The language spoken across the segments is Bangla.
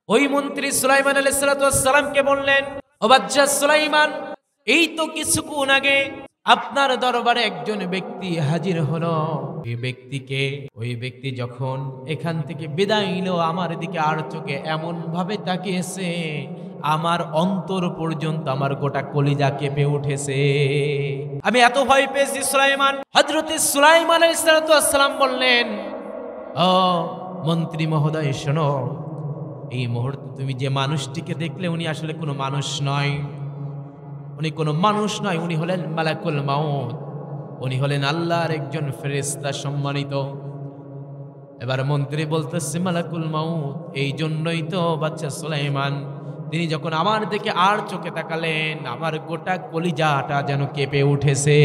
ওই মন্ত্রী সুলাইমান আলাইহিস সালাতু ওয়াস সালামকে বললেন, ও বাদশা সুলাইমান, এই তো কিছুক্ষণ আগে আপনার দরবারে একজন ব্যক্তি হাজির হলো। ওই ব্যক্তি যখন এখান থেকে বিদায় নিল, আমার দিকে আর চোখে এমন ভাবে তাকিয়েছে, আমার অন্তর পর্যন্ত আমার গোটা কলিজা কেঁপে উঠেছে। আমি এত ভয় পেয়েছি সুলাইমান। হযরত সুলাইমান আলাইহিস সালাতু ওয়াস সালাম বললেন, ও মন্ত্রী মহোদয় শোনো, এই মুহূর্তে তুমি যে মানুষটিকে দেখলে উনি আসলে কোনো মানুষ নয়। উনি কোনো মানুষ নয়, উনি হলেন মালাকুল মাউত। উনি হলেন আল্লাহর একজন ফেরেশতা সম্মানিত। এবার মন্ত্রী বলতেছে, মালাকুল মাউত, এই জন্যই তো বাদশা সুলাইমান তিনি যখন আমার দিকে আর চোখে তাকালেন, আমার গোটা কলিজাটা যেন কেঁপে উঠেছে।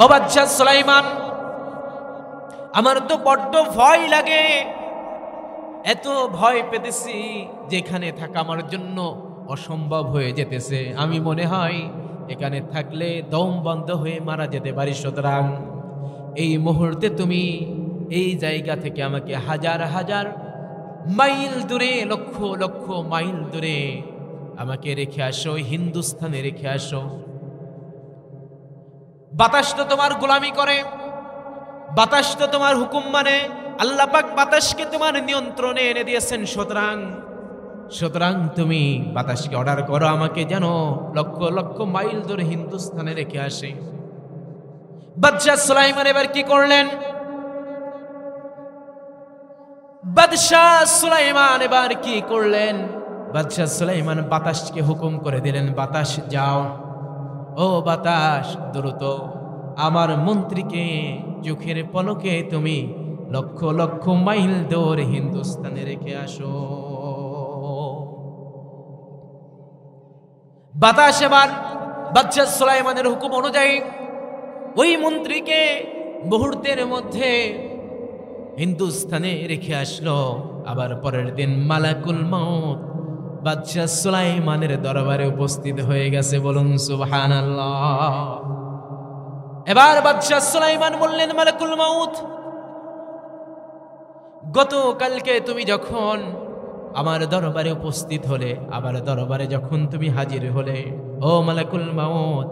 ও বাদশা সুলাইমান, আমার তো বড্ড ভয় লাগে। এত ভয় পেতেছি যেখানে থাকা আমার জন্য অসম্ভব হয়ে যেতেছে। আমি মনে হয় এখানে থাকলে দম বন্ধ হয়ে মারা যেতে পারি। সুতরাং এই মুহূর্তে তুমি এই জায়গা থেকে আমাকে হাজার হাজার মাইল দূরে, লক্ষ লক্ষ মাইল দূরে আমাকে রেখে আসো, হিন্দুস্তানে রেখে আসো। বাতাস তো তোমার গোলামি করে, বাতাস তো তোমার হুকুম মানে। আল্লাহ পাক বাতাসকে তোমার নিয়ন্ত্রণে এনে দিয়েছেন। সুতরাং তুমি বাতাসকে অর্ডার করো আমাকে যেন লক্ষ লক্ষ মাইল দূরে হিন্দুস্তানে রেখে আসে। বাদশা সুলাইমান এবার কি করলেন? বাদশা সুলাইমান বাতাসকে হুকুম করে দিলেন, বাতাস যাও, ও বাতাস দ্রুত আমার মন্ত্রীকে চোখের পলকে তুমি লক্ষ লক্ষ মাইল দূরে হিন্দুস্তানে রেখে আসো। বাতাস এবার বাদশা সুলাইমানের হুকুম অনুযায়ী ওই মন্ত্রীকে মুহূর্তের মধ্যে হিন্দুস্তানে রেখে আসলো। আবার পরের দিন মালাকুল মাউত বাদশা সুলাইমানের দরবারে উপস্থিত হয়ে গেছে। বলুন সুবহানাল্লাহ। এবার বাদশা সুলাইমান বললেন, মালাকুল মাউত, গতকালকে তুমি যখন আমার দরবারে উপস্থিত হলে, আবার দরবারে যখন তুমি হাজির হলে, ও মালাকুল মাউত,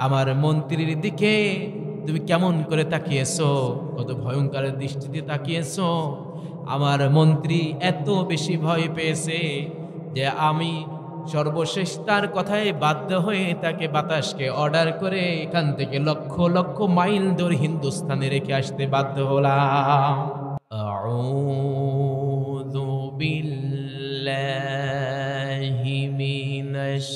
আমার মন্ত্রীর দিকে তুমি কেমন করে তাকিয়েছো, কত ভয়ঙ্কর দৃষ্টিতে তাকিয়েছো। আমার মন্ত্রী এত বেশি ভয় পেয়েছে যে আমি সর্বশেষ তার কথায় বাধ্য হয়ে তাকে বাতাসকে অর্ডার করে এখান থেকে লক্ষ লক্ষ মাইল দূর হিন্দুস্তানে রেখে আসতে বাধ্য হলাম। আউযু বিল্লাহি মিনাশ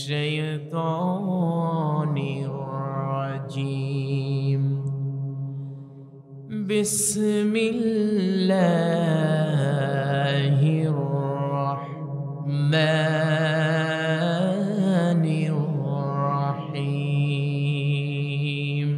শাইতানির রাজিম। বিসমিল্লাহির রাহমানির রাহিম।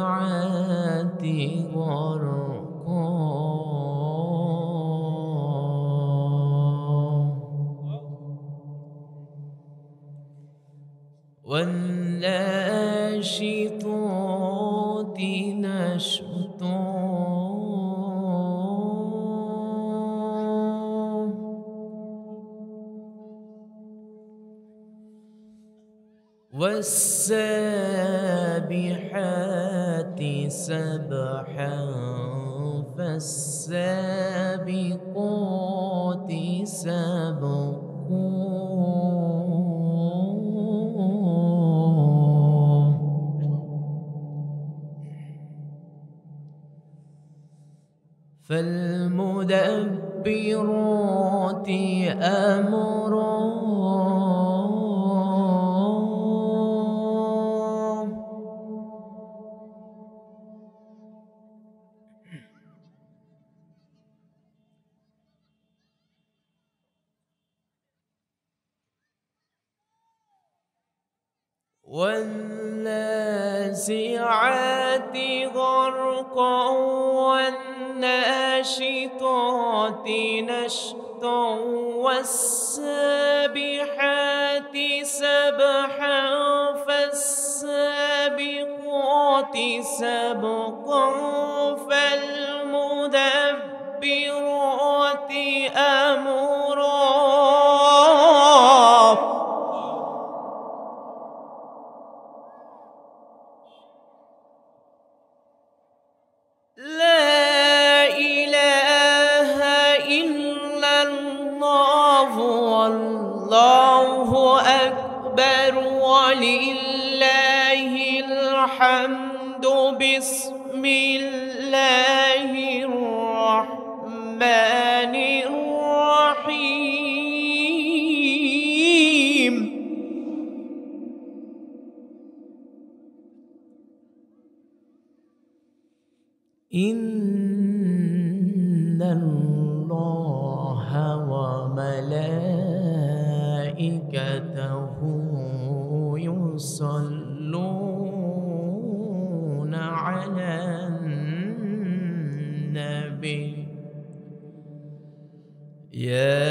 ওয়ান্নাসিআতি গরকা। والناشطات نشطا والسابحات سبحا فالسابقات سبقا فالمدبرات أمرا والنازعات غرقا والناشطات نشطا والسابحات سبقا فالمدبرات أمرا لا إله إلا الله والله أكبر ولله الحمد بسم الله الرحمن الرحيم إن الله وملائكته يصلون على النبي يا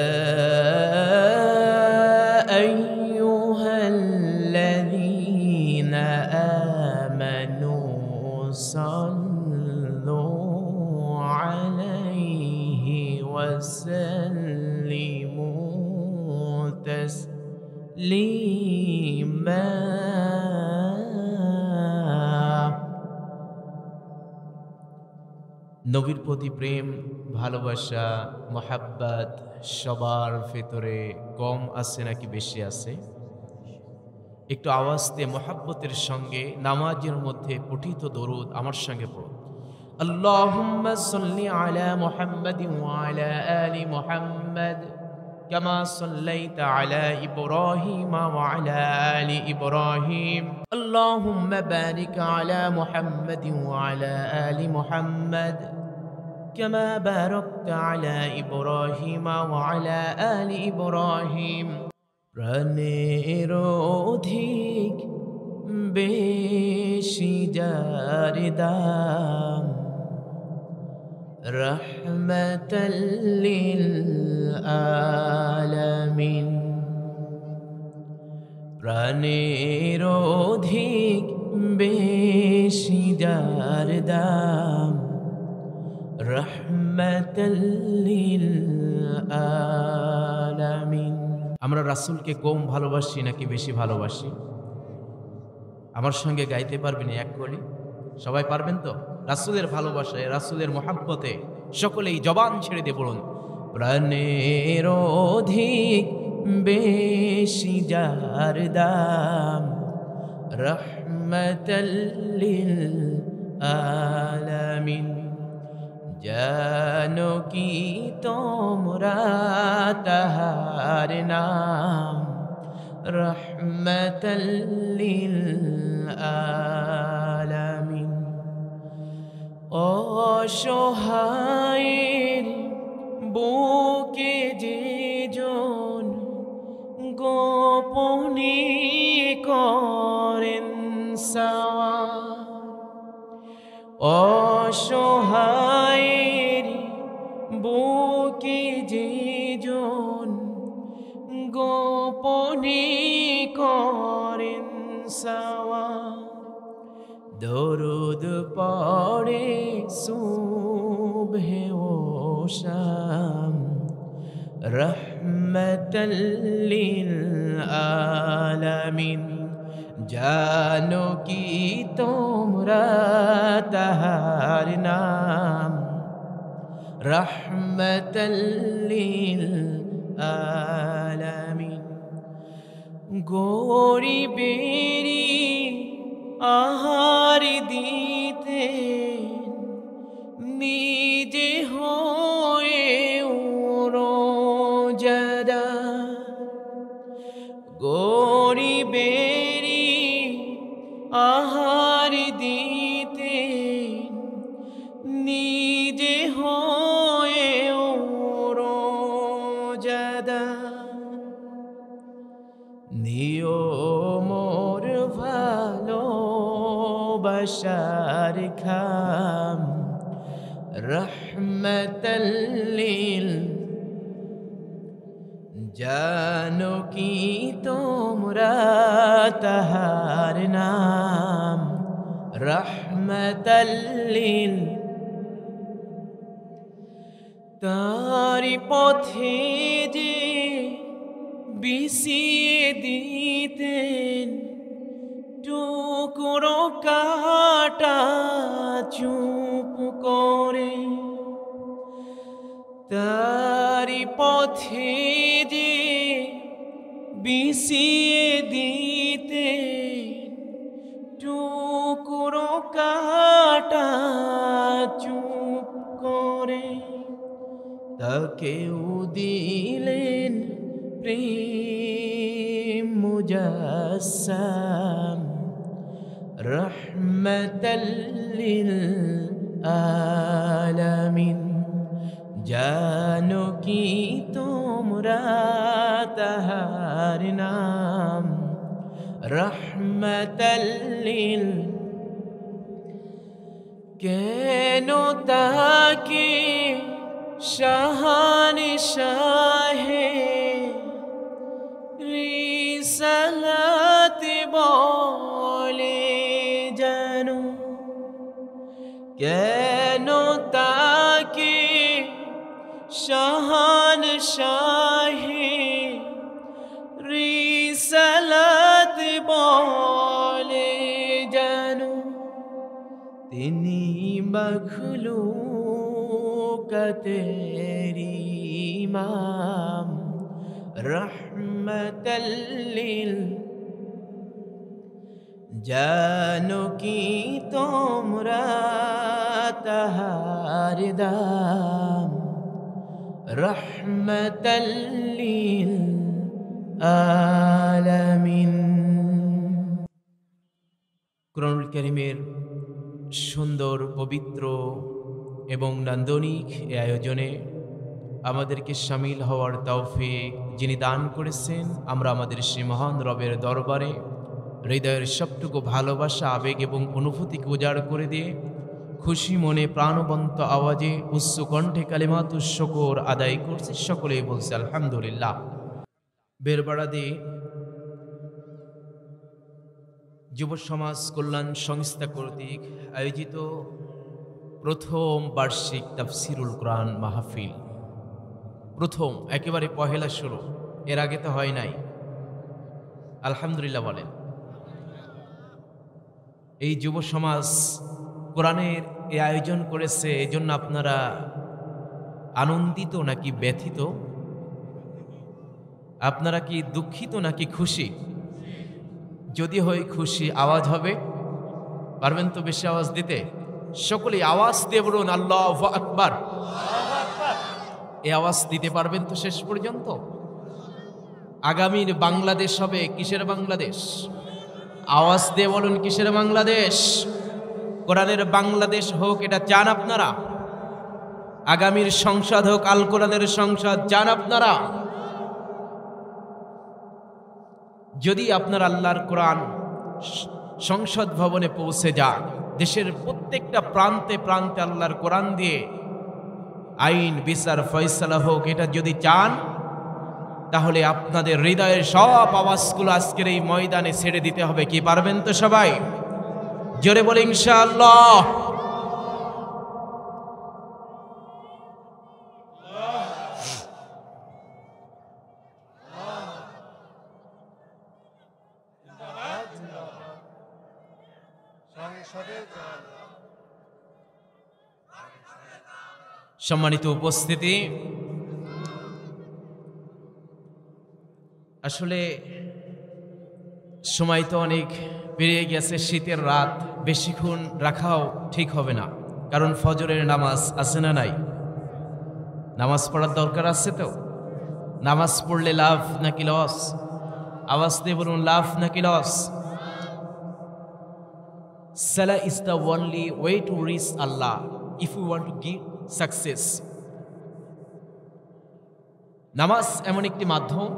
أيها الذين آمنوا صلوا عليه وسلموا تسليما নবীর প্রতি প্রেম ভালোবাসা মোহাব্বত সবার ভেতরে কম আছে নাকি বেশি আছে? একটু আওয়াজ দিয়ে মোহাব্বতের সঙ্গে নামাজের মধ্যে পঠিত দরুদ আমার সঙ্গে পড়ো। আল্লাহুম্মা সাল্লি আলা মুহাম্মাদিন ওয়া আলা আলি মুহাম্মাদ কামা সাল্লাইতা আলা ইব্রাহিম ওয়া আলা আলি ইব্রাহিম আল্লাহুম্মা বারিক আলা মুহাম্মাদিন ওয়া আলা আলি মুহাম্মাদ كما باركت على إبراهيم وعلى آل إبراهيم প্রাণের অধিক বেশি যার দাম রাহমাতাল লিল আলামিন প্রাণের অধিক বেশি যার দাম রাহমাতাল লিল আলামিন। আমরা রাসূলকে কম ভালোবাসি নাকি বেশি ভালোবাসি? আমার সঙ্গে গাইতে পারবেন এক কলি? সবাই পারবেন তো? রাসূলের ভালোবাসায়, রাসূলের মহব্বতে সকলেই জবান ছেড়ে দিয়ে বলুন, প্রাণের অধিক বেশি যার দাম রাহমাতাল লিল আলামিন। জানো কি তোমরা তাহার নাম রাহমাতাল লিল আলামিন। অসহায়ের বুকে যে জন গোপনে করেন সওয়ার অসহায়ের বুকে যে জন গোপনে করেন সওয়ার দরুদ পড়ে সুবহে ও শাম রাহমাতাল লিল আলামিন। জানো কি তোমরা তাহার নাম রাহমাতাল লিল আলামিন। গরিবেরি আহার দিতে নিজে হয়ে রোজাদার গরিবেরি আহার দিতে নিজে হয়ে রোজাদার নিও মোর ভালোবাসার খাম রাহমাতাল লিল। জানো কি তোমরা তাহার নাম রাহমাতাল লিল তারি পথে যে বিছিয়ে দিতেন টুকরো কাটা চুপ করে, তারি পথে যে বিছিয়ে দিতে টুকরো কাটা চুপ করে, তাকেও দিলেন প্রেম মুজাসসাম রাহমাতাল লিল আলামিন। জানো কি তোমরা তাহার নাম রাহমাতাল লিল, কেন তাকে শাহানশাহে রিসালাত বলে জানো, কেন তাকে শাহানশাহে রিসালাত বলে জানো। তিনি মখলুকাতের ইমাম রাহমাতাল লিল, জানো কি তোমরা তাহার দাম রাহমাতাল লিল আলামিন। কুরআনুল কারীমের সুন্দর, পবিত্র এবং নান্দনিক এই আয়োজনে আমাদেরকে শামিল হওয়ার তৌফিক যিনি দান করেছেন, আমরা আমাদের সেই মহান রবের দরবারে হৃদয়ের সবটুকু ভালোবাসা, আবেগ এবং অনুভূতিকে উজাড় করে দিয়ে খুশি মনে প্রাণবন্ত আওয়াজে উচ্চ কণ্ঠে কালিমাতুশ শুকর আদায় করছি। সকলেই বলছে আলহামদুলিল্লাহ। বেরবাড়াদি যুব সমাজ কল্যাণ সংস্থা কর্তৃক আয়োজিত প্রথম বার্ষিক তাফসিরুল কোরআন মাহফিল, প্রথম একেবারে পহেলা শুরু, এর আগে তো হয় নাই। আলহামদুলিল্লাহ বলেন। এই যুব সমাজ কোরআনের এই আয়োজন করেছে, এই জন্য আপনারা আনন্দিত নাকি ব্যথিত? আপনারা কি দুঃখিত নাকি খুশি? যদি হয় খুশি, আওয়াজ হবে, পারবেন তো বেশি আওয়াজ দিতে? সকলেই আওয়াজ দিয়ে বলুন আল্লাহু আকবার। এই আওয়াজ দিতে পারবেন তো শেষ পর্যন্ত? আগামীর বাংলাদেশ হবে কিসের বাংলাদেশ? আওয়াজ দিয়ে বলুন কিসের বাংলাদেশ? কোরআনের বাংলাদেশ হোক, এটা চান আপনারা? আগামীর সংসদ হোক আল কোরআনের সংসদ, চান আপনারা? যদি আপনার আল্লাহর কোরআন সংসদ ভবনে পৌঁছে যান, দেশের প্রত্যেকটা প্রান্তে প্রান্তে আল্লাহর কোরআন দিয়ে আইন বিচার ফয়সালা হোক, এটা যদি চান, তাহলে আপনাদের হৃদয়ের সব আওয়াজগুলো আজকের এই ময়দানে ছেড়ে দিতে হবে। কি পারবেন তো সবাই? জোরে বলে ইনশাআল্লাহ। সম্মানিত উপস্থিতি, আসলে সময় তো অনেক পেরিয়ে গেছে, শীতের রাত বেশিক্ষণ রাখাও ঠিক হবে না, কারণ ফজরের নামাজ আছে না নাই? নামাজ পড়ার দরকার আছে তো। নামাজ পড়লে লাভ নাকি লস? আওয়াজ দিয়ে বলুন লাভ নাকি loss? Salah is the only way to reach Allah if we want to give success. নামাজ এমন একটি মাধ্যম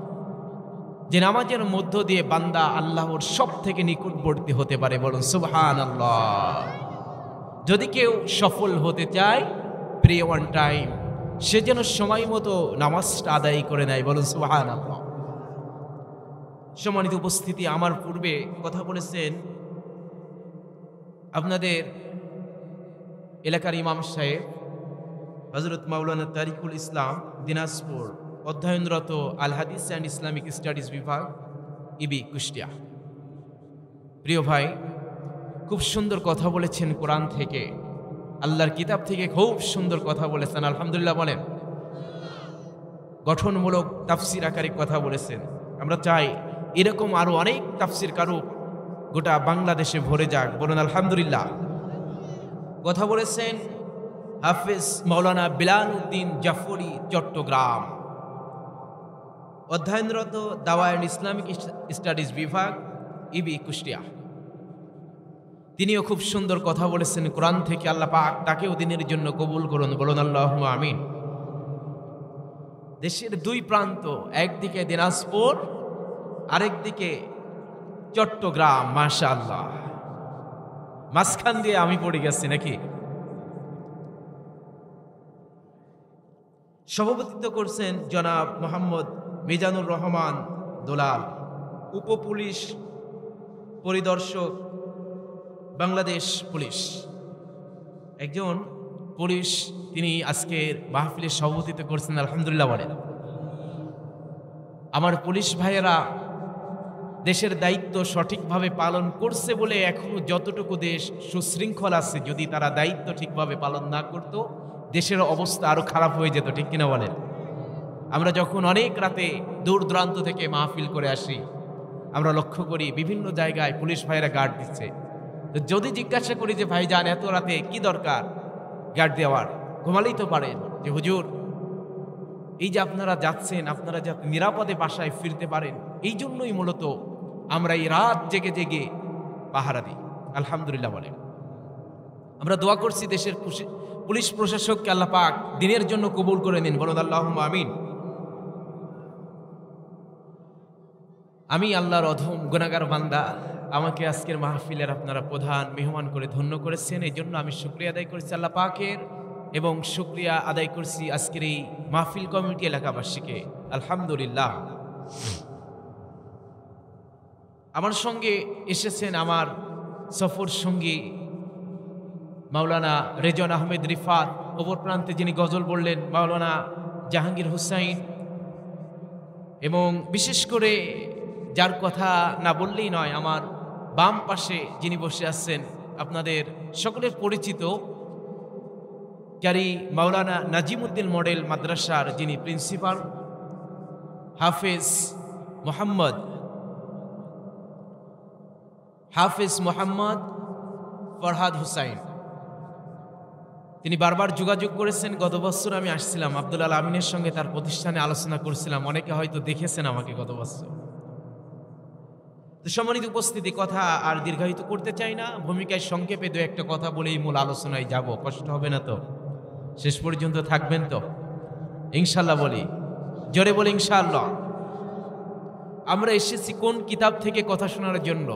যে নামাজের মধ্য দিয়ে বান্দা আল্লাহর সব থেকে নিকটবর্তী হতে পারে। বলুন সুবহানাল্লাহ। যদি কেউ সফল হতে চায়, প্রে ওয়ান টাইম, সে যেন সময় মতো নামাজটা আদায় করে নেয়। বলুন সুবহানাল্লাহ। সম্মানিত উপস্থিতি, আমার পূর্বে কথা বলেছেন আপনাদের এলাকার ইমাম সাহেব হযরত মাওলানা তারিকুল ইসলাম দিনাজপুর অধ্যয়নরত আল হাদিস অ্যান্ড ইসলামিক স্টাডিজ বিভাগ ইবি কুষ্টিয়া। প্রিয় ভাই, খুব সুন্দর কথা বলেছেন কোরআন থেকে, আল্লাহর কিতাব থেকে খুব সুন্দর কথা বলেছেন, আলহামদুলিল্লাহ বলেন। গঠনমূলক তাফসির আকারে কথা বলেছেন। আমরা চাই এরকম আরো অনেক তাফসির কারু গোটা বাংলাদেশে ভরে যাক, বলুন আলহামদুলিল্লাহ। কথা বলেছেন হাফেজ মাওলানা বিলাল উদ্দিন জাফরি, চট্টগ্রাম অধ্যয়নরত দাওয়া অ্যান্ড ইসলামিক স্টাডিজ বিভাগ ইবি কুষ্টিয়া। তিনিও খুব সুন্দর কথা বলেছেন কোরআন থেকে, আল্লাহ পাক তাকেও দিনের জন্য কবুল করুন, বলুন আল্লাহুম্মা আমিন। দেশের দুই প্রান্ত, একদিকে দিনাজপুর আরেকদিকে চট্টগ্রাম, মাশাআল্লাহ, মাঝখান দিয়ে আমি পড়ে গেছি নাকি। সভাপতিত্ব করছেন জনাব মোহাম্মদ মিজানুর রহমান দোলাল, উপপুলিশ পরিদর্শক, বাংলাদেশ পুলিশ, একজন পুলিশ। তিনি আজকের মাহফিলের সভাপতিত্ব করছেন, আলহামদুলিল্লাহ বলেন। আমার পুলিশ ভাইয়েরা দেশের দায়িত্ব সঠিকভাবে পালন করছে বলে এখনো যতটুকু দেশ সুশৃঙ্খল আছে, যদি তারা দায়িত্ব ঠিকভাবে পালন না করত দেশের অবস্থা আরো খারাপ হয়ে যেত, ঠিক কিনা বলেন। আমরা যখন অনেক রাতে দূর দূরান্ত থেকে মাহফিল করে আসি, আমরা লক্ষ্য করি বিভিন্ন জায়গায় পুলিশ ভাইয়েরা গার্ড দিচ্ছে। তো যদি জিজ্ঞাসা করি যে ভাইজান এত রাতে কি দরকার গার্ড দেওয়ার, ঘুমালেই তো পারেন, যে হুজুর এই যে আপনারা যাচ্ছেন, আপনারা যাতে নিরাপদে বাসায় ফিরতে পারেন, এই জন্যই মূলত আমরা এই রাত জেগে জেগে পাহারা দিই, আলহামদুলিল্লাহ বলেন। আমরা দোয়া করছি দেশের পুলিশ প্রশাসককে আল্লাহ পাক দিনের জন্য কবুল করে নিন, বলুন আল্লাহুম্মা আমিন। আমি আল্লাহর অধম গুনাহগার বান্দা, আমাকে আজকের মাহফিলের আপনারা প্রধান মেহমান করে ধন্য করেছেন, এই জন্য আমি শুকরিয়া আদায় করছি আল্লাহ পাকের, এবং শুকরিয়া আদায় করছি আজকের এই মাহফিল কমিটি এলাকাবাসীকে, আলহামদুলিল্লাহ। আমার সঙ্গে এসেছেন আমার সফর সঙ্গী মাওলানা রেজন আহমেদ রিফাত, অপর প্রান্তে যিনি গজল বললেন মাওলানা জাহাঙ্গীর হুসাইন, এবং বিশেষ করে যার কথা না বললেই নয়, আমার বাম পাশে যিনি বসে আছেন আপনাদের সকলের পরিচিত ক্যারি মাওলানা নাজিমুদ্দিন মডেল মাদ্রাসার যিনি প্রিন্সিপাল হাফেজ মোহাম্মদ ফরহাদ হুসাইন। তিনি বারবার যোগাযোগ করেছেন। গত বছর আমি আসছিলাম, আব্দুল আল আমিনের সঙ্গে তার প্রতিষ্ঠানে আলোচনা করছিলাম, অনেকে হয়তো দেখেছেন আমাকে গত বছর। তো সম্মানিত উপস্থিতি, কথা আর দীর্ঘায়িত করতে চাই না, ভূমিকায় সংক্ষেপে দু একটা কথা বলেই মূল আলোচনায় যাব। কষ্ট হবে না তো? শেষ পর্যন্ত থাকবেন তো ইনশাল্লাহ? বলি জোরে বলি ইনশাআল্লাহ। আমরা এসেছি কোন কিতাব থেকে কথা শোনার জন্য?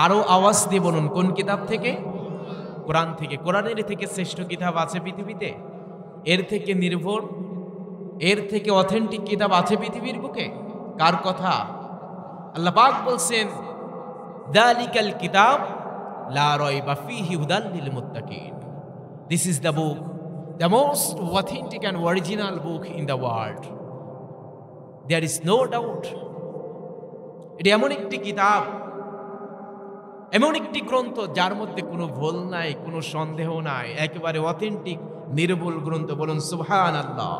আরো আওয়াজ দিয়ে বলুন, কোন কিতাব থেকে? কোরআন থেকে। কোরআনের থেকে শ্রেষ্ঠ কিতাব আছে পৃথিবীতে? এর থেকে নির্ভর, এর থেকে অথেন্টিক কিতাব আছে পৃথিবীর বুকে? কার কথা? আল্লাহ পাক বলছেন, যালিকাল কিতাব লা রাইবা ফীহি হুদাল লিল মুত্তাকিন। This is the book, the most authentic and original book in the world. There is no doubt. এটি এমন একটি কিতাব, এমন একটি গ্রন্থ যার মধ্যে কোনো ভুল নাই, কোনো সন্দেহ নাই, একেবারে অথেন্টিক নির্ভুল গ্রন্থ। বলুন সুবহানাল্লাহ।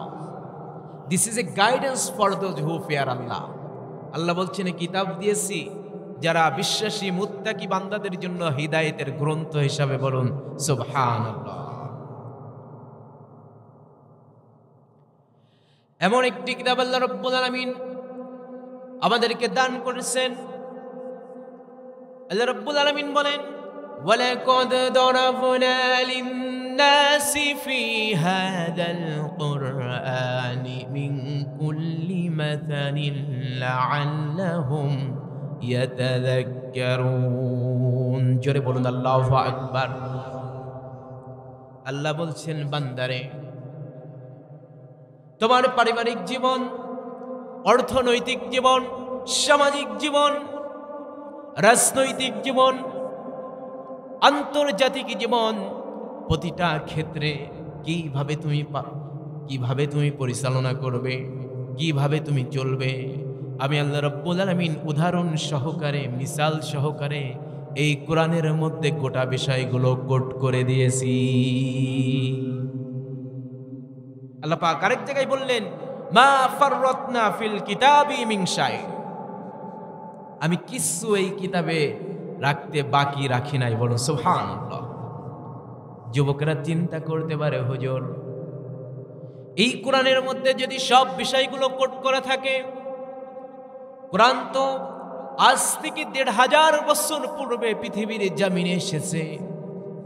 This is a guidance for those who fear Allah. আল্লাহ বলছেন কিতাব দিয়েছি যারা বিশ্বাসী মুত্তাকি বান্দাদের জন্য হিদায়াতের গ্রন্থ হিসাবে। বলুন সুবহানাল্লাহ। এমন একটি কিতাব আল্লাহ রাব্বুল আলামিন আমাদেরকে দান করেছেন। আল্লাহ রাব্বুল আলামিন বলেন, ওয়ালাকাদ দারাবনা লিন-নাসি ফি হাযাল কুরআনি মিন কুল্লি মাথালিন লাআল্লাহুম ইয়াতাযাক্কারুন। জোরে বলুন আল্লাহু আকবার। আল্লাহ বলছেন, বান্দারে তোমার পারিবারিক জীবন, অর্থনৈতিক জীবন, সামাজিক জীবন, রাজনৈতিক জীবন, আন্তর্জাতিক জীবন, প্রতিটা ক্ষেত্রে কিভাবে তুমি পরিচালনা করবে, কিভাবে তুমি চলবে, আমি আল্লাহ রাব্বুল আলামিন উদাহরণ সহকারে, মিসাল সহকারে এই কোরআনের মধ্যে গোটা বিষয়গুলো কোট করে দিয়েছি। আল্লাহ পাক আরেক জায়গায় বললেন, মা ফাররাতনা ফিল কিতাবি মিন শাই, আমি কিছু এই কিতাবে রাখতে বাকি রাখি নাই। বলুন সুবহানাল্লাহ। যুবকরা চিন্তা করতে পারে, হুজুর এই কোরআনের মধ্যে যদি সব বিষয়গুলো কোট করা থাকে, কোরআন তো আজ থেকে ১৫০০ বছর পূর্বে পৃথিবীর জমিনে এসেছে।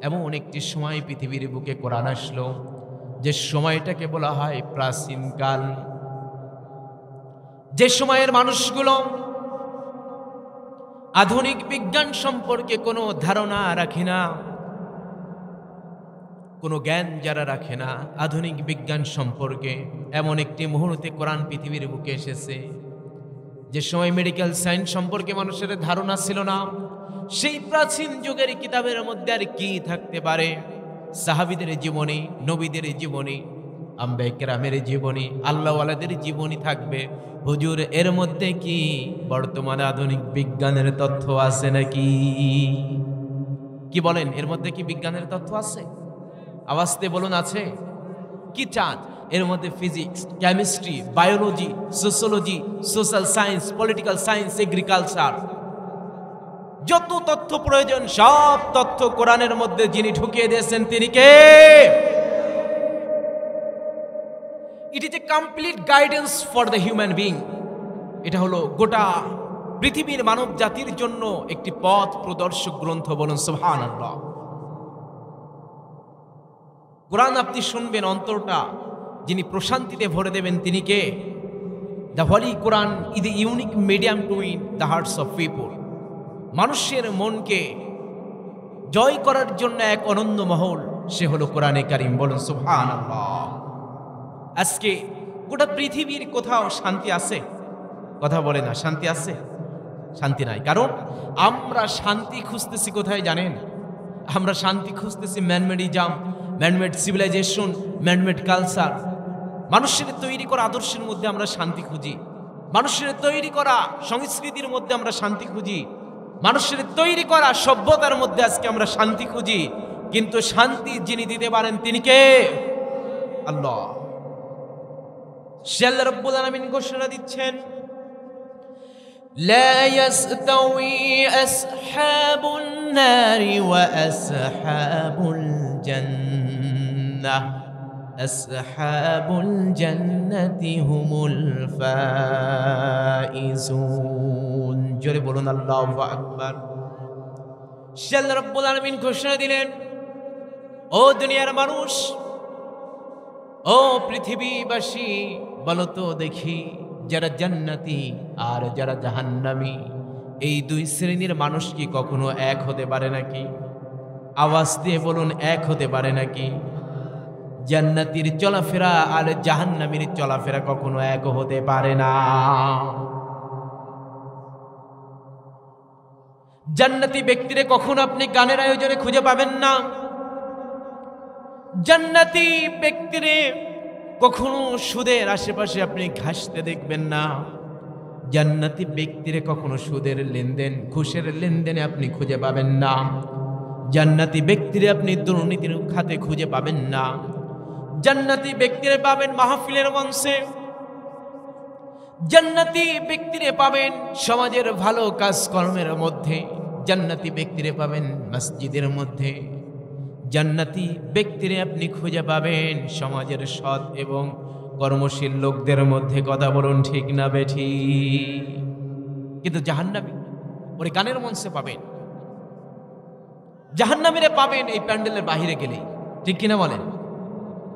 এমন একটি সময় পৃথিবীর বুকে কোরআন আসলো যে সময়টাকে বলা হয় প্রাচীনকাল, যে সময়ের মানুষগুলো আধুনিক বিজ্ঞান সম্পর্কে কোনো ধারণা রাখে না, কোনো জ্ঞান যারা রাখে না আধুনিক বিজ্ঞান সম্পর্কে, এমন একটি মুহূর্তে কোরআন পৃথিবীর বুকে এসেছে যে সময় মেডিকেল সায়েন্স সম্পর্কে মানুষের ধারণা ছিল না। সেই প্রাচীন যুগের কিতাবের মধ্যে আর কি থাকতে পারে? সাহাবীদের জীবনী, নবীদের জীবনী, আম্বিয়া কেরামের জীবনী, আল্লাহওয়ালাদের জীবনী থাকবে। হুজুর এর মধ্যে কি বর্তমানে আধুনিক বিজ্ঞানের তথ্য আছে নাকি? কি বলেন, এর মধ্যে কি বিজ্ঞানের তথ্য আছে? আওয়াজতে বলুন আছে। কি চান? এর মধ্যে physics, chemistry, biology, sociology, social science, political science, agriculture, যত তথ্য প্রয়োজন সব তথ্য কোরআনের মধ্যে যিনি ঢুকিয়ে দিয়েছেন তিনি কে? It is a complete guidance for the human being. এটা হলো গোটা পৃথিবীর মানব জাতির জন্য একটি পথ প্রদর্শক গ্রন্থ। বলুন সুবহানাল্লাহ। কোরআন আপনি শুনবেন, অন্তরটা যিনি প্রশান্তিতে ভরে দেবেন তিনি কে? The holy Quran is a unique medium to win the hearts of people. মানুষের মনকে জয় করার জন্য এক অনন্য মহল, সে হলো কোরআনে কারীম। বলুন সুবহানাল্লাহ। আজকে গোটা পৃথিবীর কোথাও শান্তি আছে? কথা বলে না, শান্তি আছে? শান্তি নাই। কারণ আমরা শান্তি খুঁজতেছি কোথায় জানেন? আমরা শান্তি খুঁজতেছি ম্যানমেডিজম, ম্যানমেড সিভিলাইজেশন, ম্যানমেড কালচার। মানুষের তৈরি করা আদর্শের মধ্যে আমরা শান্তি খুঁজি, মানুষের তৈরি করা সংস্কৃতির মধ্যে আমরা শান্তি খুঁজি, মানুষের তৈরি করা সভ্যতার মধ্যে আজকে আমরা শান্তি খুঁজি। কিন্তু শান্তি যিনি দিতে পারেন তিনি কে? আল্লাহ। আল্লাহ রাব্বুল আলামিন ঘোষণা দিচ্ছেন, লা ইয়াস্তাউই আসহাবুন নারি ওয়া আসহাবুল জান্নাহ, আসহাবুল জান্নাতি হুমুল ফাইজুন। জোরে বলুন আল্লাহু আকবার। আল্লাহ রাব্বুল আলামিন ঘোষণা দিলেন, ও দুনিয়ার মানুষ, ও পৃথিবীবাসী, বলো তো দেখি যারা জান্নাতি আর যারা জাহান্নামী, এই দুই শ্রেণীর মানুষ কি কখনো এক হতে পারে নাকি? আওয়াজ দিয়ে বলুন, এক হতে পারে নাকি? জান্নাতীর চলাফেরা আর জাহান্নামীর চলাফেরা কখনো এক হতে পারে না। জান্নাতি ব্যক্তিরে কখনো আপনি গানের আয়োজনে খুঁজে পাবেন না। জান্নাতি ব্যক্তিরে কখনো সুদের আশেপাশে আপনি ঘাসতে দেখবেন না। জান্নাতি ব্যক্তিরে কখনো সুদের লেনদেন, ঘুষের লেনদেনে আপনি খুঁজে পাবেন না। জান্নাতি ব্যক্তিরে আপনি দুর্নীতির খাতে খুঁজে পাবেন না। জান্নাতি ব্যক্তিরে পাবেন মাহফিলের মঞ্চে, জান্নাতি ব্যক্তিরে পাবেন সমাজের ভালো কাজকর্মের মধ্যে, জান্নাতি ব্যক্তিরে পাবেন মসজিদের মধ্যে, জান্নাতি ব্যক্তিরে আপনি খুঁজে পাবেন সমাজের সৎ এবং কর্মশীল লোকদের মধ্যে। কথা বলুন ঠিক না বেঠি? কিন্তু জাহান্নামী ওরে গানের মঞ্চে পাবেন, জাহান্নামীরে পাবেন এই প্যান্ডেলের বাহিরে গেলেই। ঠিক কিনা বলেন?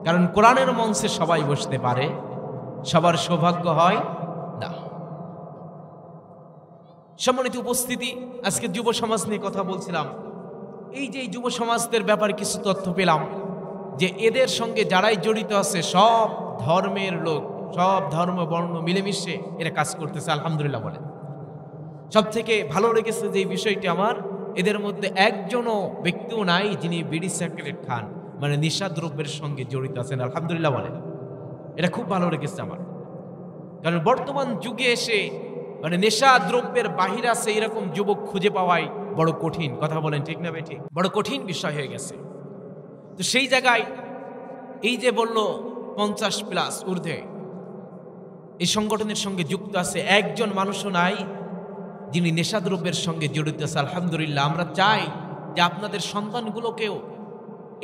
কারণ কোরআনের মঞ্চে সবাই বসতে পারে, সবার সৌভাগ্য হয় না। সম্মানিত উপস্থিতি, আজকে যুব সমাজ নিয়ে কথা বলছিলাম। এই যে যুব সমাজদের ব্যাপারে কিছু তথ্য পেলাম যে এদের সঙ্গে যারাই জড়িত আছে সব ধর্মের লোক, সব ধর্ম বর্ণ মিলেমিশে এরা কাজ করতেছে। আলহামদুলিল্লাহ বলেন। সব থেকে ভালো লেগেছে যে বিষয়টি আমার, এদের মধ্যে একজনও ব্যক্তিও নাই যিনি বিড়ি সিগারেট খান, মানে নেশা দ্রব্যের সঙ্গে জড়িত আছেন। আলহামদুলিল্লাহ বলেন, এটা খুব ভালো লেগেছে আমার। কারণ বর্তমান যুগে এসে মানে নেশা দ্রব্যের বাহির আছে এরকম যুবক খুঁজে পাওয়াই বড় কঠিন। কথা বলেন ঠিক না বেঠিক? বড় কঠিন বিষয় হয়ে গেছে। তো সেই জায়গায় এই যে বলল 50+ ঊর্ধ্বে এই সংগঠনের সঙ্গে যুক্ত আছে, একজন মানুষও নাই যিনি নেশাদ্রব্যের সঙ্গে জড়িত আছে। আলহামদুলিল্লাহ। আমরা চাই যে আপনাদের সন্তানগুলোকেও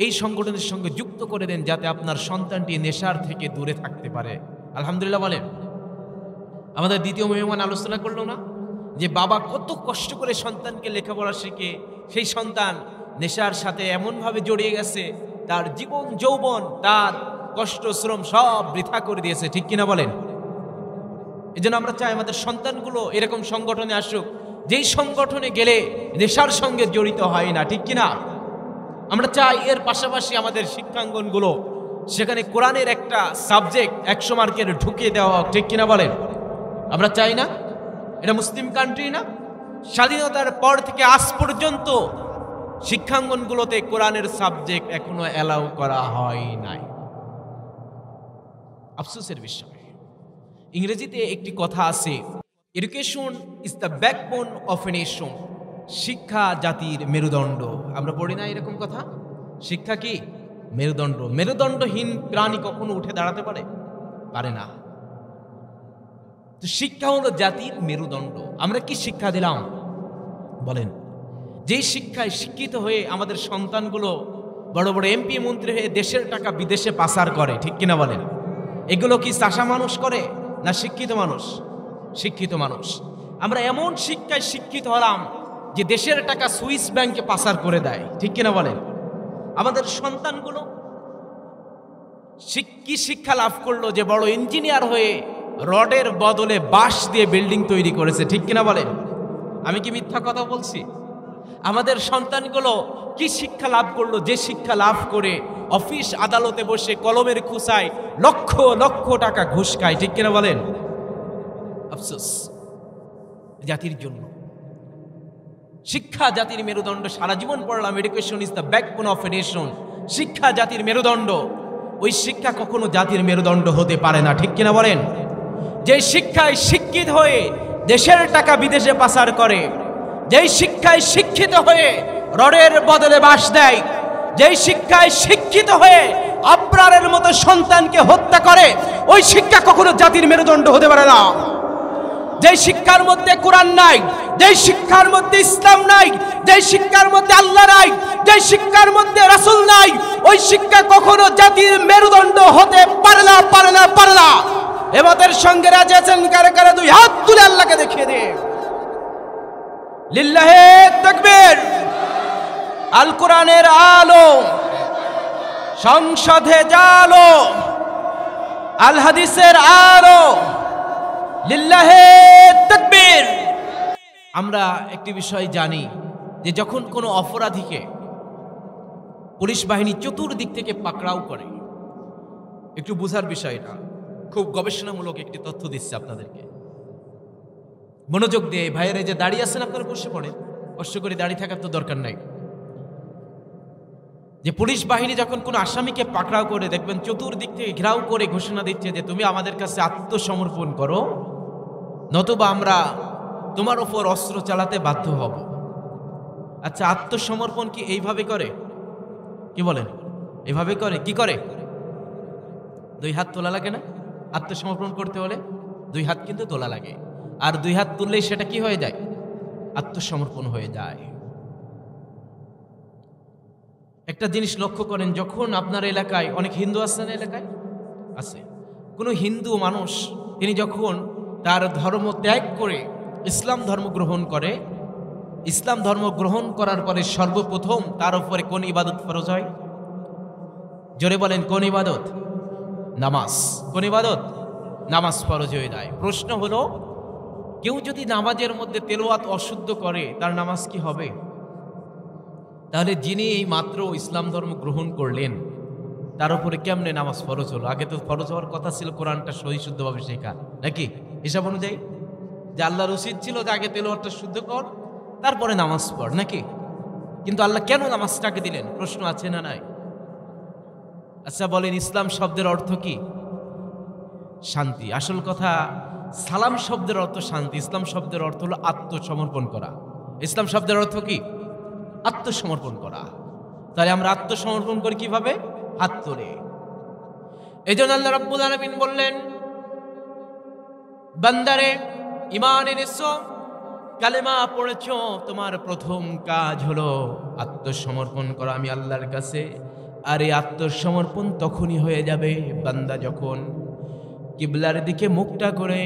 এই সংগঠনের সঙ্গে যুক্ত করে দেন, যাতে আপনার সন্তানটি নেশার থেকে দূরে থাকতে পারে। আলহামদুলিল্লাহ বলেন। আমাদের দ্বিতীয় মেহমান আলোচনা করলো না যে বাবা কত কষ্ট করে সন্তানকে লেখাপড়া শিখে সেই সন্তান নেশার সাথে এমনভাবে জড়িয়ে গেছে, তার জীবন যৌবন, তার কষ্ট শ্রম সব বৃথা করে দিয়েছে। ঠিক কিনা বলেন? এই জন্য আমরা চাই আমাদের সন্তানগুলো এরকম সংগঠনে আসুক, যেই সংগঠনে গেলে নেশার সঙ্গে জড়িত হয় না। ঠিক কিনা? আমরা চাই এর পাশাপাশি আমাদের শিক্ষাঙ্গনগুলো সেখানে কোরআনের একটা সাবজেক্ট 100 মার্কের ঢুকিয়ে দেওয়া হোক। ঠিক কিনা বলেন? আমরা চাই না? এটা মুসলিম কান্ট্রি না? স্বাধীনতার পর থেকে আজ পর্যন্ত শিক্ষাঙ্গনগুলোতে কোরআনের সাবজেক্ট এখনো অ্যালাউ করা হয় নাই। আফসোসের বিষয়। ইংরেজিতে একটি কথা আছে, education is the backbone of a nation. শিক্ষা জাতির মেরুদণ্ড। আমরা পড়ি না এরকম কথা? শিক্ষা কি মেরুদণ্ড। মেরুদণ্ডহীন প্রাণী কখনো উঠে দাঁড়াতে পারে? পারে না। তো শিক্ষা হলো জাতির মেরুদণ্ড। আমরা কি শিক্ষা দিলাম বলেন? যেই শিক্ষায় শিক্ষিত হয়ে আমাদের সন্তানগুলো বড় বড় এমপি মন্ত্রী হয়ে দেশের টাকা বিদেশে পাচার করে। ঠিক কিনা বলেন? এগুলো কি চাষা মানুষ করে না শিক্ষিত মানুষ? শিক্ষিত মানুষ। আমরা এমন শিক্ষায় শিক্ষিত হলাম যে দেশের টাকা সুইস ব্যাংকে পাচার করে দেয়। ঠিক কিনা বলেন? আমাদের সন্তানগুলো কি শিক্ষা লাভ করলো যে বড় ইঞ্জিনিয়ার হয়ে রডের বদলে বাঁশ দিয়ে বিল্ডিং তৈরি করেছে। ঠিক কিনা বলেন? আমি কি মিথ্যা কথা বলছি? আমাদের সন্তানগুলো কি শিক্ষা লাভ করলো যে শিক্ষা লাভ করে অফিস আদালতে বসে কলমের খুসায় লক্ষ লক্ষ টাকা ঘুষ খায়। ঠিক কিনা বলেন? আফসোস জাতির জন্য। শিক্ষা জাতির মেরুদণ্ড। সারা জীবন পড়লাম education is the backbone of a nation. শিক্ষা জাতির মেরুদণ্ড। ওই শিক্ষা কখনো জাতির মেরুদণ্ড হতে পারে না। ঠিক কিনা বলেন? যে শিক্ষায় শিক্ষিত হয়ে দেশের টাকা বিদেশে পাচার করে, যেই শিক্ষায় শিক্ষিত হয়ে রডের বদলে বাঁশ দেয়, যেই শিক্ষায় শিক্ষিত হয়ে আবরারের মতো সন্তানকে হত্যা করে, ওই শিক্ষা কখনো জাতির মেরুদণ্ড হতে পারে না। যেই শিক্ষার মধ্যে কোরআন নাই, যেই শিক্ষার মধ্যে ইসলাম নাই, যেই শিক্ষার মধ্যে আল্লাহ নাই, যেই শিক্ষার মধ্যে রাসূল নাই, ওই শিক্ষা কখনো জাতির মেরুদণ্ড হতে পারে না, পারে না, পারে না। এবাদের সঙ্গে রাজি আছেন? কারে কারে দুই হাত তুলে আল্লাহকে দেখিয়ে দে। লিল্লাহে তাকবীর। আল কোরআনের আলো সংসদে জালো, আল হাদিসের আলো। লিল্লাহে তাকবীর। আমরা একটি বিষয় জানি যে যখন কোনো অপরাধীকে পুলিশ বাহিনী চতুর্দিক থেকে পাকড়াও করে, একটু বোঝার বিষয়টা খুব গবেষণামূলক একটি তথ্য দিচ্ছে আপনাদেরকে, মনোযোগ দিয়ে। ভাইয়েরা যে দাঁড়িয়ে আছেন আপনারা বসে পড়েন, কষ্ট করে দাঁড়িয়ে থাকার তো দরকার নাই। যে পুলিশ বাহিনী যখন কোনো আসামিকে পাকড়াও করে, দেখবেন চতুর্দিক থেকে ঘেরাও করে ঘোষণা দিচ্ছে যে তুমি আমাদের কাছে আত্মসমর্পণ করো, নতুবা আমরা তোমার উপর অস্ত্র চালাতে বাধ্য হব। আচ্ছা, আত্মসমর্পণ কি এইভাবে করে? কি বলেন? এইভাবে করে? কি করে? দুই হাত তোলা লাগে না? আত্মসমর্পণ করতে হলে দুই হাত কিন্তু তোলা লাগে, আর দুই হাত তুললেই সেটা কি হয়ে যায়? আত্মসমর্পণ হয়ে যায়। একটা জিনিস লক্ষ্য করেন, যখন আপনার এলাকায় অনেক হিন্দু আছে না, এলাকায় আছে, কোনো হিন্দু মানুষ তিনি যখন তার ধর্ম ত্যাগ করে ইসলাম ধর্ম গ্রহণ করে, ইসলাম ধর্ম গ্রহণ করার পরে সর্বপ্রথম তার উপরে কোন ইবাদত ফরজ হয়? জোরে বলেন, কোন ইবাদত? নামাজ। কোন ইবাদত? নামাজ ফরজ হয়ে যায়। প্রশ্ন হলো, কেউ যদি নামাজের মধ্যে তেলাওয়াত অশুদ্ধ করে তার নামাজ কি হবে? তাহলে যিনি এই মাত্র ইসলাম ধর্ম গ্রহণ করলেন তার উপরে কেমনে নামাজ ফরজ হলো? আগে তো ফরজ হওয়ার কথা ছিল কোরআনটা সহি শুদ্ধভাবে শেখা, নাকি? হিসাব অনুযায়ী যে আল্লাহর উচিত ছিল যে আগে তেলাওয়াতটা শুদ্ধ কর, তারপরে নামাজ পড়, নাকি? কিন্তু আল্লাহ কেন নামাজটাকে দিলেন? প্রশ্ন আছে না নাই? আচ্ছা বলেন, ইসলাম শব্দের অর্থ কি? শান্তি। আসল কথা, সালাম শব্দের অর্থ শান্তি, ইসলাম শব্দের অর্থ হলো আত্মসমর্পণ করা। ইসলাম শব্দের অর্থ কি? আত্মসমর্পণ করা। তাহলে আমরা আত্মসমর্পণ করি কিভাবে? হাত তুলে। এই জন্য আল্লাহ রাব্বুল আলামিন বললেন, বান্দারে ঈমান এনেছো, কালেমা পড়েছো, তোমার প্রথম কাজ হলো আত্মসমর্পণ করা আমি আল্লাহর কাছে। আর এই আত্মসমর্পণ তখনই হয়ে যাবে বান্দা যখন কিবলার দিকে মুখটা করে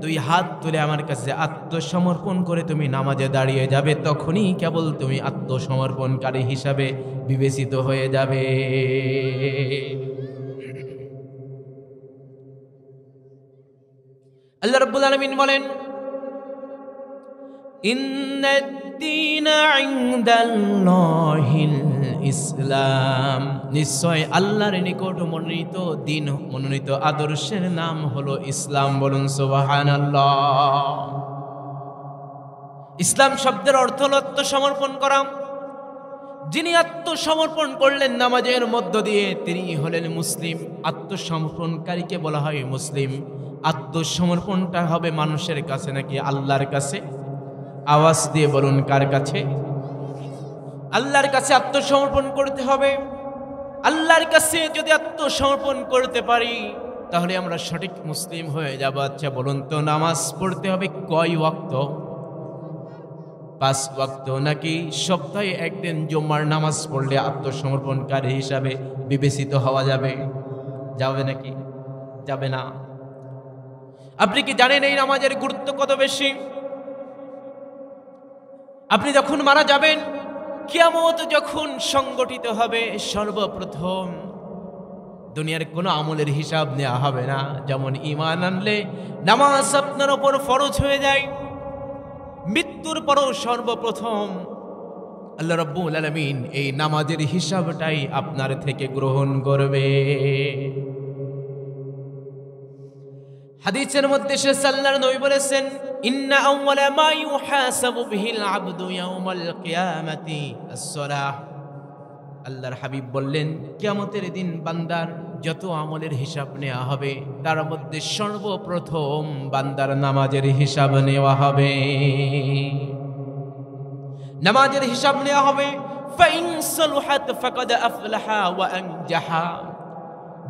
দুই হাত তুলে আমার কাছে আত্মসমর্পণ করে তুমি নামাজে দাঁড়িয়ে যাবে, তখনই কেবল তুমি আত্মসমর্পণকারী হিসাবে বিবেচিত হয়ে যাবে। আল্লাহ রাব্বুল আলামিন বলেন, ইন্নাদ-দীনা ইনদাল্লাহিল ইসলাম, নিশ্চয় আল্লাহর নিকট মনোনীত দিন, মনোনীত আদর্শের নাম হলো ইসলাম। বলুন সুবহানাল্লাহ। ইসলাম শব্দের অর্থ হলো আত্মসমর্পণ করা। যিনি আত্মসমর্পণ করলেন নামাজের মধ্য দিয়ে, তিনি হলেন মুসলিম। আত্মসমর্পণকারীকে বলা হয় মুসলিম। আত্মসমর্পণটা হবে মানুষের কাছে নাকি আল্লাহর কাছে? আওয়াজ দিয়ে বলুন, কার কাছে? আল্লাহর কাছে আত্মসমর্পণ করতে হবে। আল্লাহর কাছে যদি আত্মসমর্পণ করতে পারি তাহলে আমরা সঠিক মুসলিম হয়ে যাব। আচ্ছা বলুন তো, নামাজ পড়তে হবে কয় ওয়াক্ত? 5 ওয়াক্ত, নাকি সপ্তাহে একদিন জুমার নামাজ পড়লে আত্মসমর্পণকারী হিসাবে বিবেচিত হওয়া যাবে? যাবে নাকি? যাবে না। আপনি কি জানেন এই নামাজের গুরুত্ব কত বেশি? আপনি যখন মারা যাবেন, কিয়ামত যখন সংগঠিত হবে, সর্বপ্রথম দুনিয়ার কোনো আমলের হিসাব নেওয়া হবে না। যেমন ঈমান আনলে নামাজ আপনার উপর ফরজ হয়ে যায়, মৃত্যুর পরও সর্বপ্রথম আল্লাহ রাব্বুল আলামিন এই নামাজের হিসাবটাই আপনার থেকে গ্রহণ করবে। হাদিসের মধ্যে শেষ আল্লাহর নবী বলেছেন, ইন্না আউওয়ালা মা ইউহাসাবু বিহিল আবদু ইয়াউমাল কিয়ামাতি আস-সালাহ। আল্লাহর হাবিব বললেন, কিয়ামতের দিন বান্দার যত আমলের হিসাব নেওয়া হবে তার মধ্যে সর্বপ্রথম বান্দার নামাজের হিসাব নেওয়া হবে। নামাজের হিসাব নেওয়া হবে। ফাইন সালুহাত ফাকাদ আফলাহা ওয়া আনজাহা।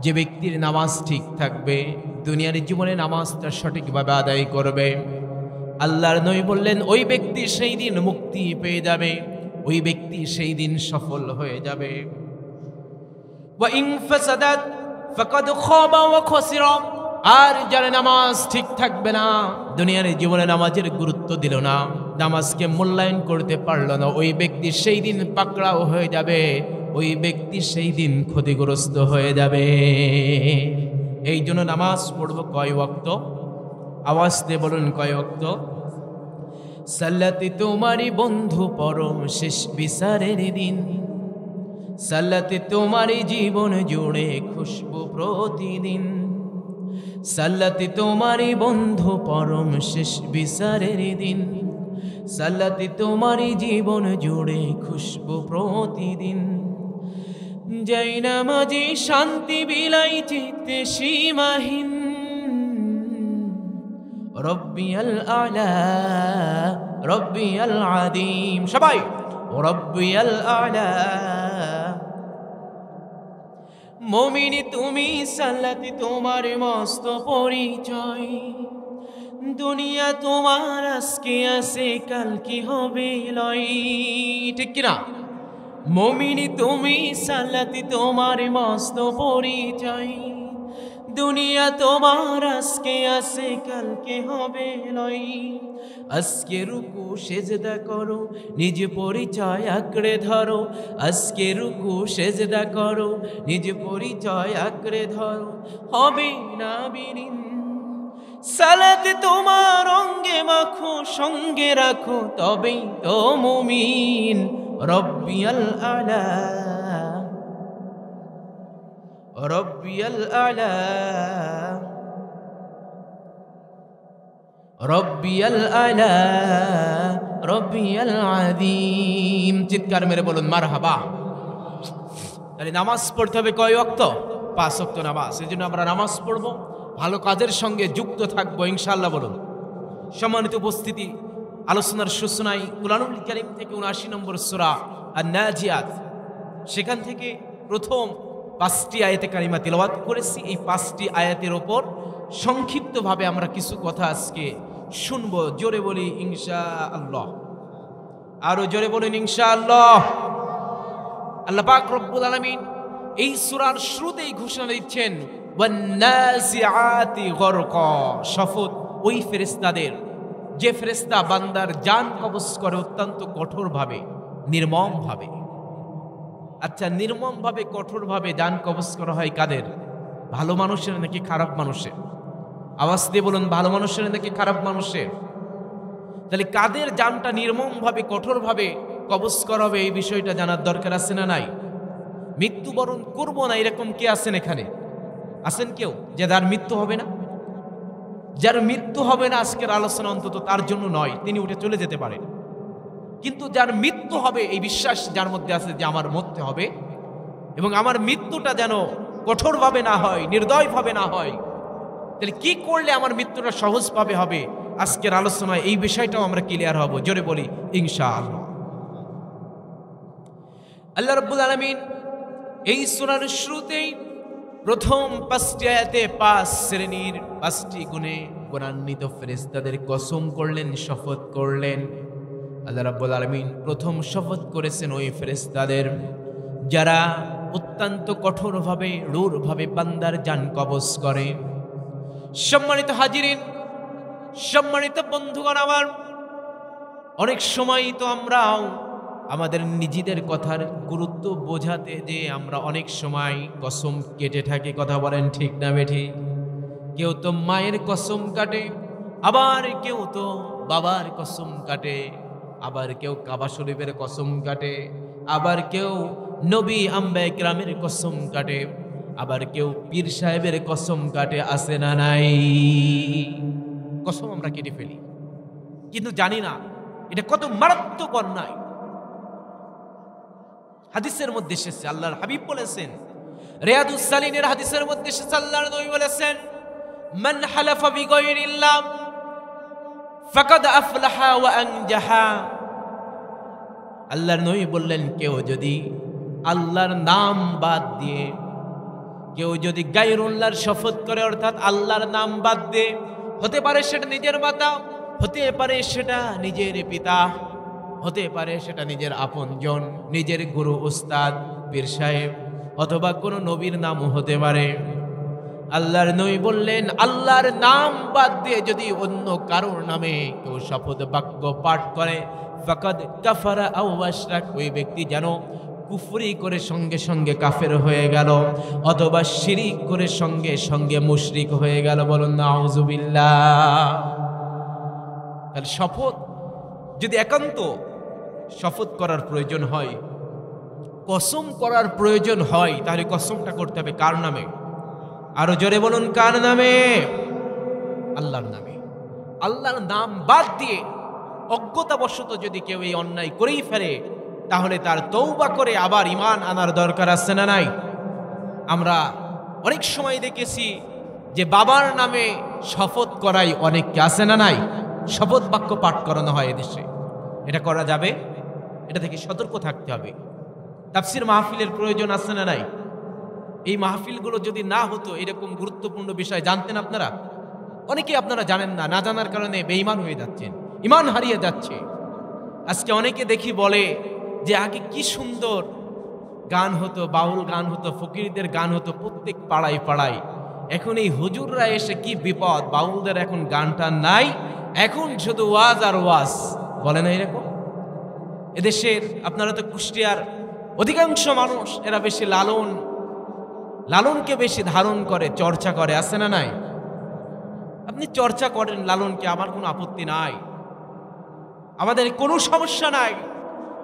যে ব্যক্তির নামাজ ঠিক থাকবে, দুনিয়ার জীবনে নামাজটা সঠিকভাবে আদায় করবে, আল্লাহর নবী বললেন ওই ব্যক্তি সেই দিন মুক্তি পেয়ে যাবে, ওই ব্যক্তি সেই দিন সফল হয়ে যাবে। ওয়া ইন ফাসাদাত ফাকাদ খাবা ওয়া খাসিরা। আর যার নামাজ ঠিক থাকবে না, দুনিয়ার জীবনে নামাজের গুরুত্ব দিল না, নামাজকে মূল্যায়ন করতে পারল না, ওই ব্যক্তি সেই দিন পাকড়াও হয়ে যাবে, ওই ব্যক্তি সেই দিন ক্ষতিগ্রস্ত হয়ে যাবে। এই জন্য নামাজ পড়বো কয় ওয়াক্ত? আওয়াজ দিয়ে বলুন, কয় ওয়াক্ত? সালাতে তোমারই বন্ধু পরম শেষ বিচারের দিন, সালাতে তোমারই জীবন জুড়ে খুশবু প্রতিদিন, সালাতে তোমারই বন্ধু পরম শেষ বিচারের দিন, সালাতে তোমারই জীবন জুড়ে খুশবু প্রতিদিন। যাই নামাজি শান্তি বিলাই চিত্তে সীমাহীন, রব্বিয়াল আলা রব্বিয়াল আযীম। সবাই রব্বিয়াল আলা। মুমিনি তুমি সালাতে তোমার মস্ত পরিচয়, দুনিয়া তোমার আজকে আছে কাল কি হবে লয়। ঠিক কিনা? মুমিনি তুমি সালাতে তোমার মস্ত পরিচয়, দুনিয়া তোমার আজকে আছে কালকে হবে লয়। আজকে রুকু সেজদা করো, নিজ পরিচয় আঁকড়ে ধরো, আজকে রুকু সেজদা করো, নিজ পরিচয় আঁকড়ে ধরো, হবে না বিলীন। সালাতে তোমার অঙ্গে মাখো, সঙ্গে রাখো, তবেই তো মুমিন। রব্বিয়াল আলা রব্বিয়াল আলা রব্বিয়াল আলা রব্বিয়াল আযীম। চিৎকার মেরে বলুন মারহাবা। তাহলে নামাজ পড়তে হবে কয় ওয়াক্ত? 5 ওয়াক্ত নামাজ। এজন্য আমরা নামাজ পড়ব, ভালো কাজের সঙ্গে যুক্ত থাকবো ইনশাআল্লাহ। বলুন। সম্মানিত উপস্থিতি, আলোচনার সূচনায় কুরআনুল কারীম থেকে ৭৯ নম্বর সূরা আন-নাজিয়াত, সেখান থেকে প্রথম 5টি আয়াতে কারিমা তিলাওয়াত করেছি। এই 5টি আয়াতের ওপর সংক্ষিপ্তভাবে আমরা কিছু কথা আজকে শুনবো। জোরে বলি ইনশাআল্লাহ। আরো জোরে বলুন ইনশাআল্লাহ। আল্লাহ পাক রব্বুল আলামিন এই সূরার শুরুতেই ঘোষণা দিচ্ছেন ওয়ান-নাজিআতি গরকা, শপথ ওই ফেরেশতাদের যে ফেরেশতা বান্দার জান কবজ করে অত্যন্ত কঠোরভাবে, নির্মমভাবে। আচ্ছা, নির্মমভাবে কঠোরভাবে জান কবজ করা হয় কাদের? ভালো মানুষের নাকি খারাপ মানুষের? আওয়াজ দিয়ে বলুন, ভালো মানুষের নাকি খারাপ মানুষের? তাহলে কাদের জানটা নির্মমভাবে কঠোরভাবে কবজ করা হবে এই বিষয়টা জানার দরকার আছে না নাই? মৃত্যুবরণ করবো না এরকম কে আছেন এখানে? আছেন কেউ যে যার মৃত্যু হবে না? যার মৃত্যু হবে না আজকের আলোচনা অন্তত তার জন্য নয়, তিনি উঠে চলে যেতে পারেন। কিন্তু যার মৃত্যু হবে এই বিশ্বাস যার মধ্যে আছে যে আমার মরতে হবে, এবং আমার মৃত্যুটা যেন কঠোরভাবে না হয়, নির্দয়ভাবে না হয়, তাহলে কি করলে আমার মৃত্যুটা সহজভাবে হবে? আজকের আলোচনায় এই বিষয়টাও আমরা ক্লিয়ার হব। জোরে বলি ইনশাআল্লাহ। আল্লাহ রাব্বুল আলামিন এই সূরার শুরুতেই প্রথম 5টি আয়াতে 5 শ্রেণীর 5টি গুণে গুণান্বিত ফেরেশতাদের কসম করলেন, শপথ করলেন। আল্লাহ রাব্বুল আলামিন প্রথম শপথ করেছেন ওই ফেরেশতাদের যারা অত্যন্ত কঠোরভাবে, রূঢ়ভাবে বান্দার জান কবজ করে। সম্মানিত হাজিরিন, সম্মানিত বন্ধুগণ আমার, অনেক সময় তো আমরা আমাদের নিজেদের কথার গুরুত্ব বোঝাতে যে আমরা অনেক সময় কসম কেটে থাকি। কথা বলেন ঠিক না বেঠি? কেউ তো মায়ের কসম কাটে, আবার কেউ তো বাবার কসম কাটে, আবার কেউ কাবা শরীফের কসম কাটে, আবার কেউ নবী আম্বিয়া কিরামের কসম কাটে, আবার কেউ পীর সাহেবের কসম কাটে। আছে না নাই? কসম আমরা কেটে ফেলি, কিন্তু জানি না এটা কত মারাত্মক অন্যায়। হাদিসের মধ্যে এসেছে, আল্লাহর হাবিব বলেছেন, রিয়াদুস সালিনের হাদিসের মধ্যে এসেছে, আল্লাহর নবী বলেছেন, মান হালাফা বিগাইরিল্লাহ ফাকাদ আফলাহা ওয়া আনজাহা। আল্লাহর নবী বললেন, কেউ যদি আল্লাহর নাম বাদ দিয়ে, কেউ যদি গায়রুল্লাহর শপথ করে, অর্থাৎ আল্লাহর নাম বাদ দিয়ে, হতে পারে সেটা নিজের মাতা, হতে পারে সেটা নিজের পিতা, হতে পারে সেটা নিজের আপনজন, নিজের গুরু উস্তাদ পীর সাহেব, অথবা কোনো নবীর নামও হতে পারে। আল্লাহর নবী বললেন, আল্লাহর নাম বাদ দিয়ে যদি অন্য কারোর নামে কেউ শপথ বাক্য পাঠ করে, ফাকাদ কাফারা আও আশরাক, ওই ব্যক্তি যেন কুফরি করে সঙ্গে সঙ্গে কাফের হয়ে গেল, অথবা শিরিক করে সঙ্গে সঙ্গে মুশরিক হয়ে গেল। বলুন নাউযুবিল্লাহ। তাহলে শপথ যদি একান্ত শপথ করার প্রয়োজন হয়, কসম করার প্রয়োজন হয়, তাহলে কসমটা করতে হবে কার নামে? আরো জোরে বলুন, কার নামে? আল্লাহর নামে। আল্লাহর নাম বাদ দিয়ে অজ্ঞতাবশত যদি কেউ এই অন্যায় করেই ফেলে, তাহলে তার তওবা করে আবার ঈমান আনার দরকার আছে না নাই? আমরা অনেক সময় দেখেছি যে বাবার নামে শপথ করাই অনেককে, আছে না নাই? শপথ বাক্য পাঠ করানো হয় এদেশে। এটা করা যাবে? এটা থেকে সতর্ক থাকতে হবে। তাফসীর মাহফিলের প্রয়োজন আছে না নাই? এই মাহফিলগুলো যদি না হতো, এরকম গুরুত্বপূর্ণ বিষয় জানতেন আপনারা? অনেকেই আপনারা জানেন না, না জানার কারণে বেঈমান হয়ে যাচ্ছেন, ঈমান হারিয়ে যাচ্ছে। আজকে অনেকে দেখি বলে যে আগে কি সুন্দর গান হতো, বাউল গান হতো, ফকিরদের গান হতো প্রত্যেক পাড়ায় পাড়ায়। এখন এই হুজুররা এসে কি বিপদ, বাউলদের এখন গানটা নাই, এখন শুধু ওয়াজ আর ওয়াজ। বলে না এরকম? এদেশের আপনারা তো কুষ্টিয়ার অধিকাংশ মানুষ, এরা বেশি লালনকে বেশি ধারণ করে, চর্চা করে, আছে না নাই? আপনি চর্চা করেন লালনকে, আমার কোনো আপত্তি নাই, আমাদের কোনো সমস্যা নাই।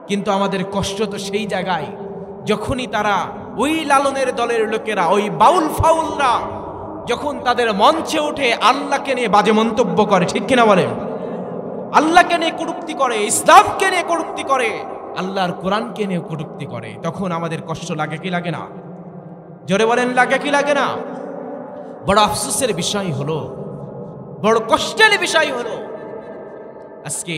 কিন্তু আমাদের কষ্ট তো সেই জায়গায় যখনই তারা, ওই লালনের দলের লোকেরা, ওই বাউল ফাউলরা যখন তাদের মঞ্চে উঠে আল্লাহকে নিয়ে বাজে মন্তব্য করে, ঠিক কিনা বলেন? আল্লাহকে নিয়ে কটূক্তি করে, ইসলামকে নিয়ে কটূক্তি করে, আল্লাহর কোরআনকে নিয়ে কটূক্তি করে, তখন আমাদের কষ্ট লাগে কি লাগে না? জোরে বলেন, লাগে কি লাগে না? বড় আফসোসের বিষয় হলো, বড় কষ্টের বিষয় হলো, আজকে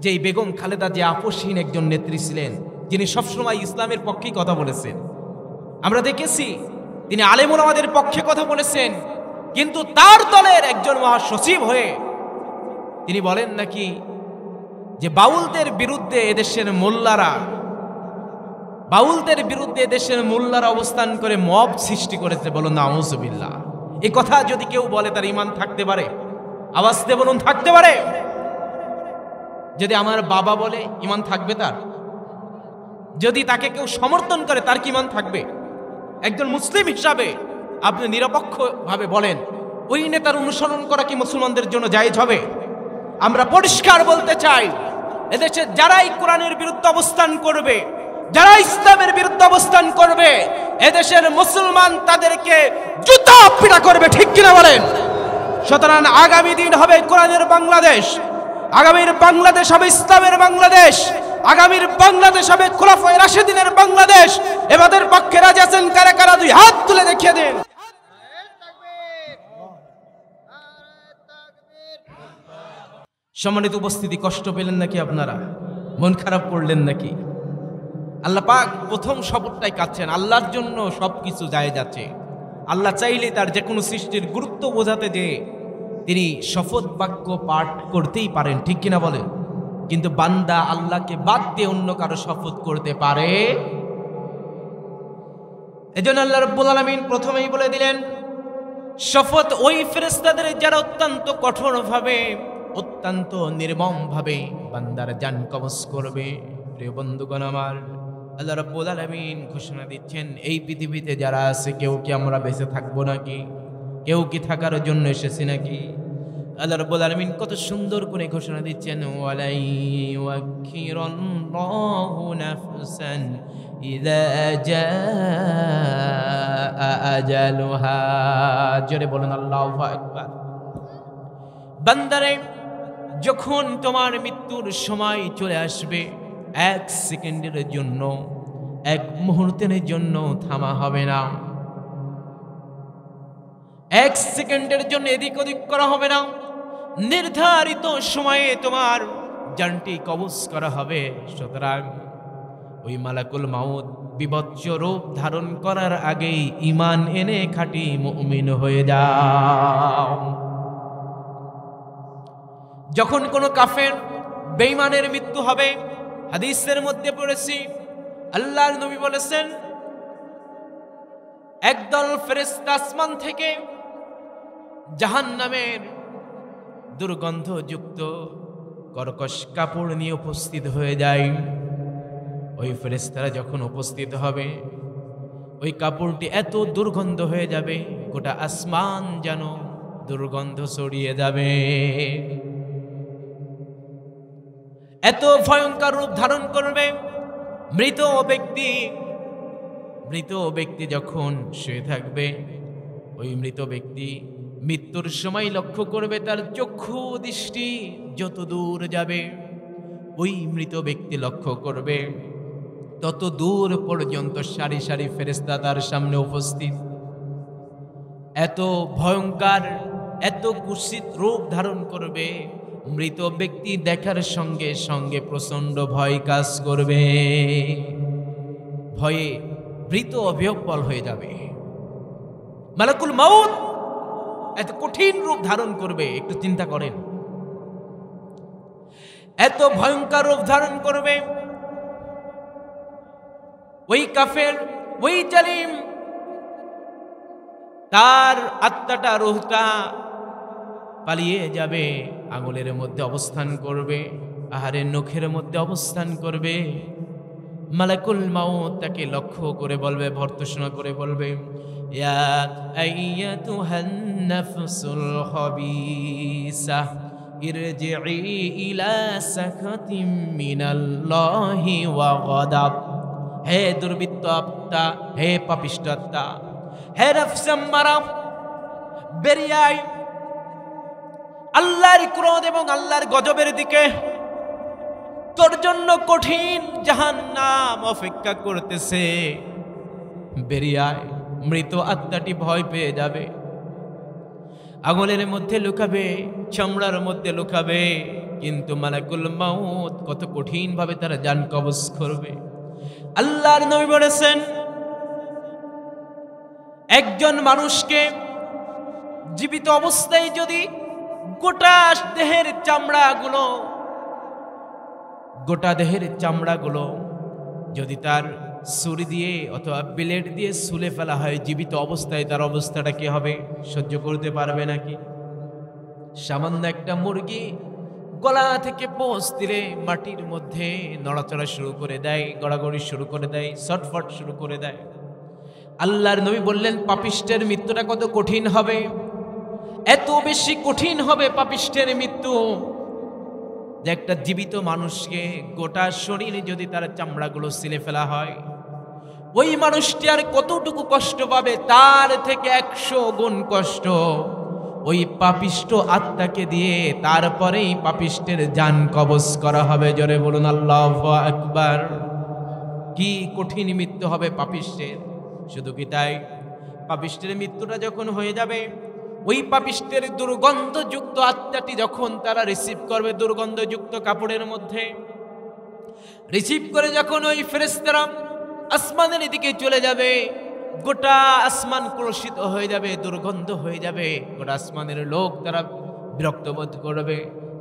যেই বেগম খালেদা যে আপোষহীন একজন নেত্রী ছিলেন, যিনি সবসময় ইসলামের পক্ষেই কথা বলেছেন, আমরা দেখেছি তিনি আলেম ওলামাদের পক্ষে কথা বলেছেন, কিন্তু তার দলের একজন মহাসচিব হয়ে তিনি বলেন নাকি যে বাউলদের বিরুদ্ধে এদেশের মোল্লারা অবস্থান করে মব সৃষ্টি করেছে। বলুন নাউজুবিল্লাহ। এই কথা যদি কেউ বলে তার ঈমান থাকতে পারে? আওয়াজ দিয়ে বলুন, থাকতে পারে? যদি আমার বাবা বলে, ঈমান থাকবে তার? যদি তাকে কেউ সমর্থন করে, তার কি ঈমান থাকবে? একজন মুসলিম হিসাবে আপনি নিরপেক্ষভাবে বলেন, ওই নেতার অনুসরণ করা কি মুসলমানদের জন্য জায়েজ হবে? আমরা পরিষ্কার বলতে চাই, এদেশে যারাই কোরআনের বিরুদ্ধে অবস্থান করবে, যারা ইসলামের বিরুদ্ধে অবস্থান করবে, এদেশের মুসলমান তাদেরকে জুতা পিটা করবে, ঠিক কিনা বলেন? সুতরাং আগামী দিন হবে কোরআনের বাংলাদেশ, আগামীর বাংলাদেশ হবে ইসলামের বাংলাদেশ, আগামীর বাংলাদেশ হবে খুলাফায়ে রাশিদিনের বাংলাদেশ। এবাদের পক্ষে রাজি আছেন কারা কারা? দুই হাত তুলে দেখিয়ে দিন। সম্মানিত উপস্থিতি, কষ্ট পেলেন নাকি আপনারা? মন খারাপ করলেন নাকি? আল্লাহ পাক প্রথম শপথটাই কাটছেন, আল্লাহর জন্য সবকিছু জায়েজ আছে। আল্লাহ চাইলে তার যে কোনো সৃষ্টির গুরুত্ব বোঝাতে যে তিনি শপথ বাক্য পাঠ করতেই পারেন, ঠিক কিনা বলেন? কিন্তু বান্দা আল্লাহকে বাদ দিয়ে অন্য কারো শপথ করতে পারে? এজন্য আল্লাহ রাব্বুল আলামিন প্রথমেই বলে দিলেন, শপথ ওই ফেরেশতাদের যারা অত্যন্ত কঠোরভাবে, অত্যন্ত নির্মমভাবে বান্দার জান কবজ করবে। প্রিয় বন্ধুগণ আমার, আল্লাহ রাব্বুল আলামিন ঘোষণা দিচ্ছেন, এই পৃথিবীতে যারা আছে কেউ কি আমরা বেঁচে থাকবো নাকি? কেউ কি থাকার জন্য এসেছি নাকি? আল্লাহ রাব্বুল আলামিন কত সুন্দর করে ঘোষণা দিচ্ছেন, ওয়ালাই ইউআখিরুল্লাহু নাফসান ইযা জাআ আজালুহা। জোরে বলুন আল্লাহু আকবার। বান্দারে, যখন তোমার মৃত্যুর সময় চলে আসবে, এক সেকেন্ডের জন্য, এক মুহূর্তের জন্য থামা হবে না, এক সেকেন্ডের জন্য এদিক ওদিক করা হবে না। নির্ধারিত সময়ে তোমার জানটি কবজ করা হবে। সুতরাং ওই মালাকুল মাউত বিভৎস রূপ ধারণ করার আগেই ঈমান এনে খাঁটি মুমিন হয়ে যাও। যখন কোনো কাফের বেঈমানের মৃত্যু হবে, হাদিসের মধ্যে পড়েছি, আল্লাহর নবী বলেছেন, একদল ফেরেশতা আসমান থেকে জাহান্নামের দুর্গন্ধযুক্ত কর্কশ কাপড় নিয়ে উপস্থিত হয়ে যায়। ওই ফেরেশতারা যখন উপস্থিত হবে, ওই কাপড়টি এত দুর্গন্ধ হয়ে যাবে, গোটা আসমান যেন দুর্গন্ধ ছড়িয়ে যাবে। এত ভয়ঙ্কর রূপ ধারণ করবে। মৃত ব্যক্তি যখন শুয়ে থাকবে, ওই মৃত ব্যক্তি মৃত্যুর সময় লক্ষ্য করবে, তার চক্ষু দৃষ্টি যত দূর যাবে, ওই মৃত ব্যক্তি লক্ষ্য করবে তত দূর পর্যন্ত সারি সারি ফেরেশতা তার সামনে উপস্থিত। এত ভয়ঙ্কর, এত কুৎসিত রূপ ধারণ করবে, মৃত ব্যক্তি দেখার সঙ্গে সঙ্গে প্রচন্ড ভয় কাজ করবে। ভয়ে মৃত অবিহ্বল হয়ে যাবে। মালাকুল মাউত এত কঠিন রূপ ধারণ করবে, একটু চিন্তা করেন। এত ভয়ঙ্কর রূপ ধারণ করবে, ওই কাফের, ওই জালিম, তার আত্মাটা, রূহটা পালিয়ে যাবে, আঙুলের মধ্যে অবস্থান করবে, আহারের নখের মধ্যে অবস্থান করবে। মালাকুল মাউত তাকে লক্ষ্য করে বলবে, ভর্ৎসনা করে বলবে, ইয়া আইয়াতুহান নাফসুল খাবিসা ইরজিই ইলা সাখাতিম মিনাল্লাহি ওয়া গাদাব। হে দুর্বৃত্ত আত্মা, হে পাপিষ্ঠ আত্মা, হে নফস আম্মারা, বেরিয়ে আয় আল্লাহর ক্রোধ এবং আল্লাহর গজবের দিকে। তোর জন্য কঠিন জাহান্নাম অপেক্ষা করতেছে, বেরিয়ে আয়। মৃত আত্মাটি ভয় পেয়ে যাবে, আঙুলের মধ্যে লুকাবে, চামড়ার মধ্যে লুকাবে, কিন্তু মালাকুল মাউত কত কঠিন ভাবে তারা জান কবজ করবে। আল্লাহর নবী বলেছেন, একজন মানুষকে জীবিত অবস্থায় যদি গোটা দেহের চামড়াগুলো যদি তার ছুরি দিয়ে অথবা ব্লেড দিয়ে ছুলে ফেলা হয়, জীবিত অবস্থায় তার অবস্থাটা কি হবে? সহ্য করতে পারবে নাকি? সামান্য একটা মুরগি গলা থেকে পোঁচ দিলে মাটির মধ্যে নড়াচড়া শুরু করে দেয়, গড়াগড়ি শুরু করে দেয়, ছটফট শুরু করে দেয়। আল্লাহর নবী বললেন, পাপিষ্টের মৃত্যুটা কত কঠিন হবে, এত বেশি কঠিন হবে পাপিষ্টের মৃত্যু যে একটা জীবিত মানুষকে গোটা শরীরে যদি তার চামড়াগুলো ছিলে ফেলা হয়, ওই মানুষটি আর কতটুকু কষ্ট পাবে, তার থেকে 100 গুণ কষ্ট ওই পাপিষ্ট আত্মাকে দিয়ে তারপরেই পাপিষ্টের জান কবজ করা হবে। জোরে বলুন আল্লাহু আকবার। কি কঠিন মৃত্যু হবে পাপিষ্টের। শুধু কি তাই, পাপিষ্টের মৃত্যুটা যখন হয়ে যাবে, ওই পাপিষ্টের দুর্গন্ধযুক্ত আত্মাটি যখন তারা রিসিভ করবে, দুর্গন্ধযুক্ত কাপড়ের মধ্যে রিসিভ করে যখন ওই ফেরেশতারা আসমানের দিকে চলে যাবে, গোটা আসমান কলুষিত হয়ে যাবে, দুর্গন্ধ হয়ে যাবে। গোটা আসমানের লোক তারা বিরক্ত বোধ করবে,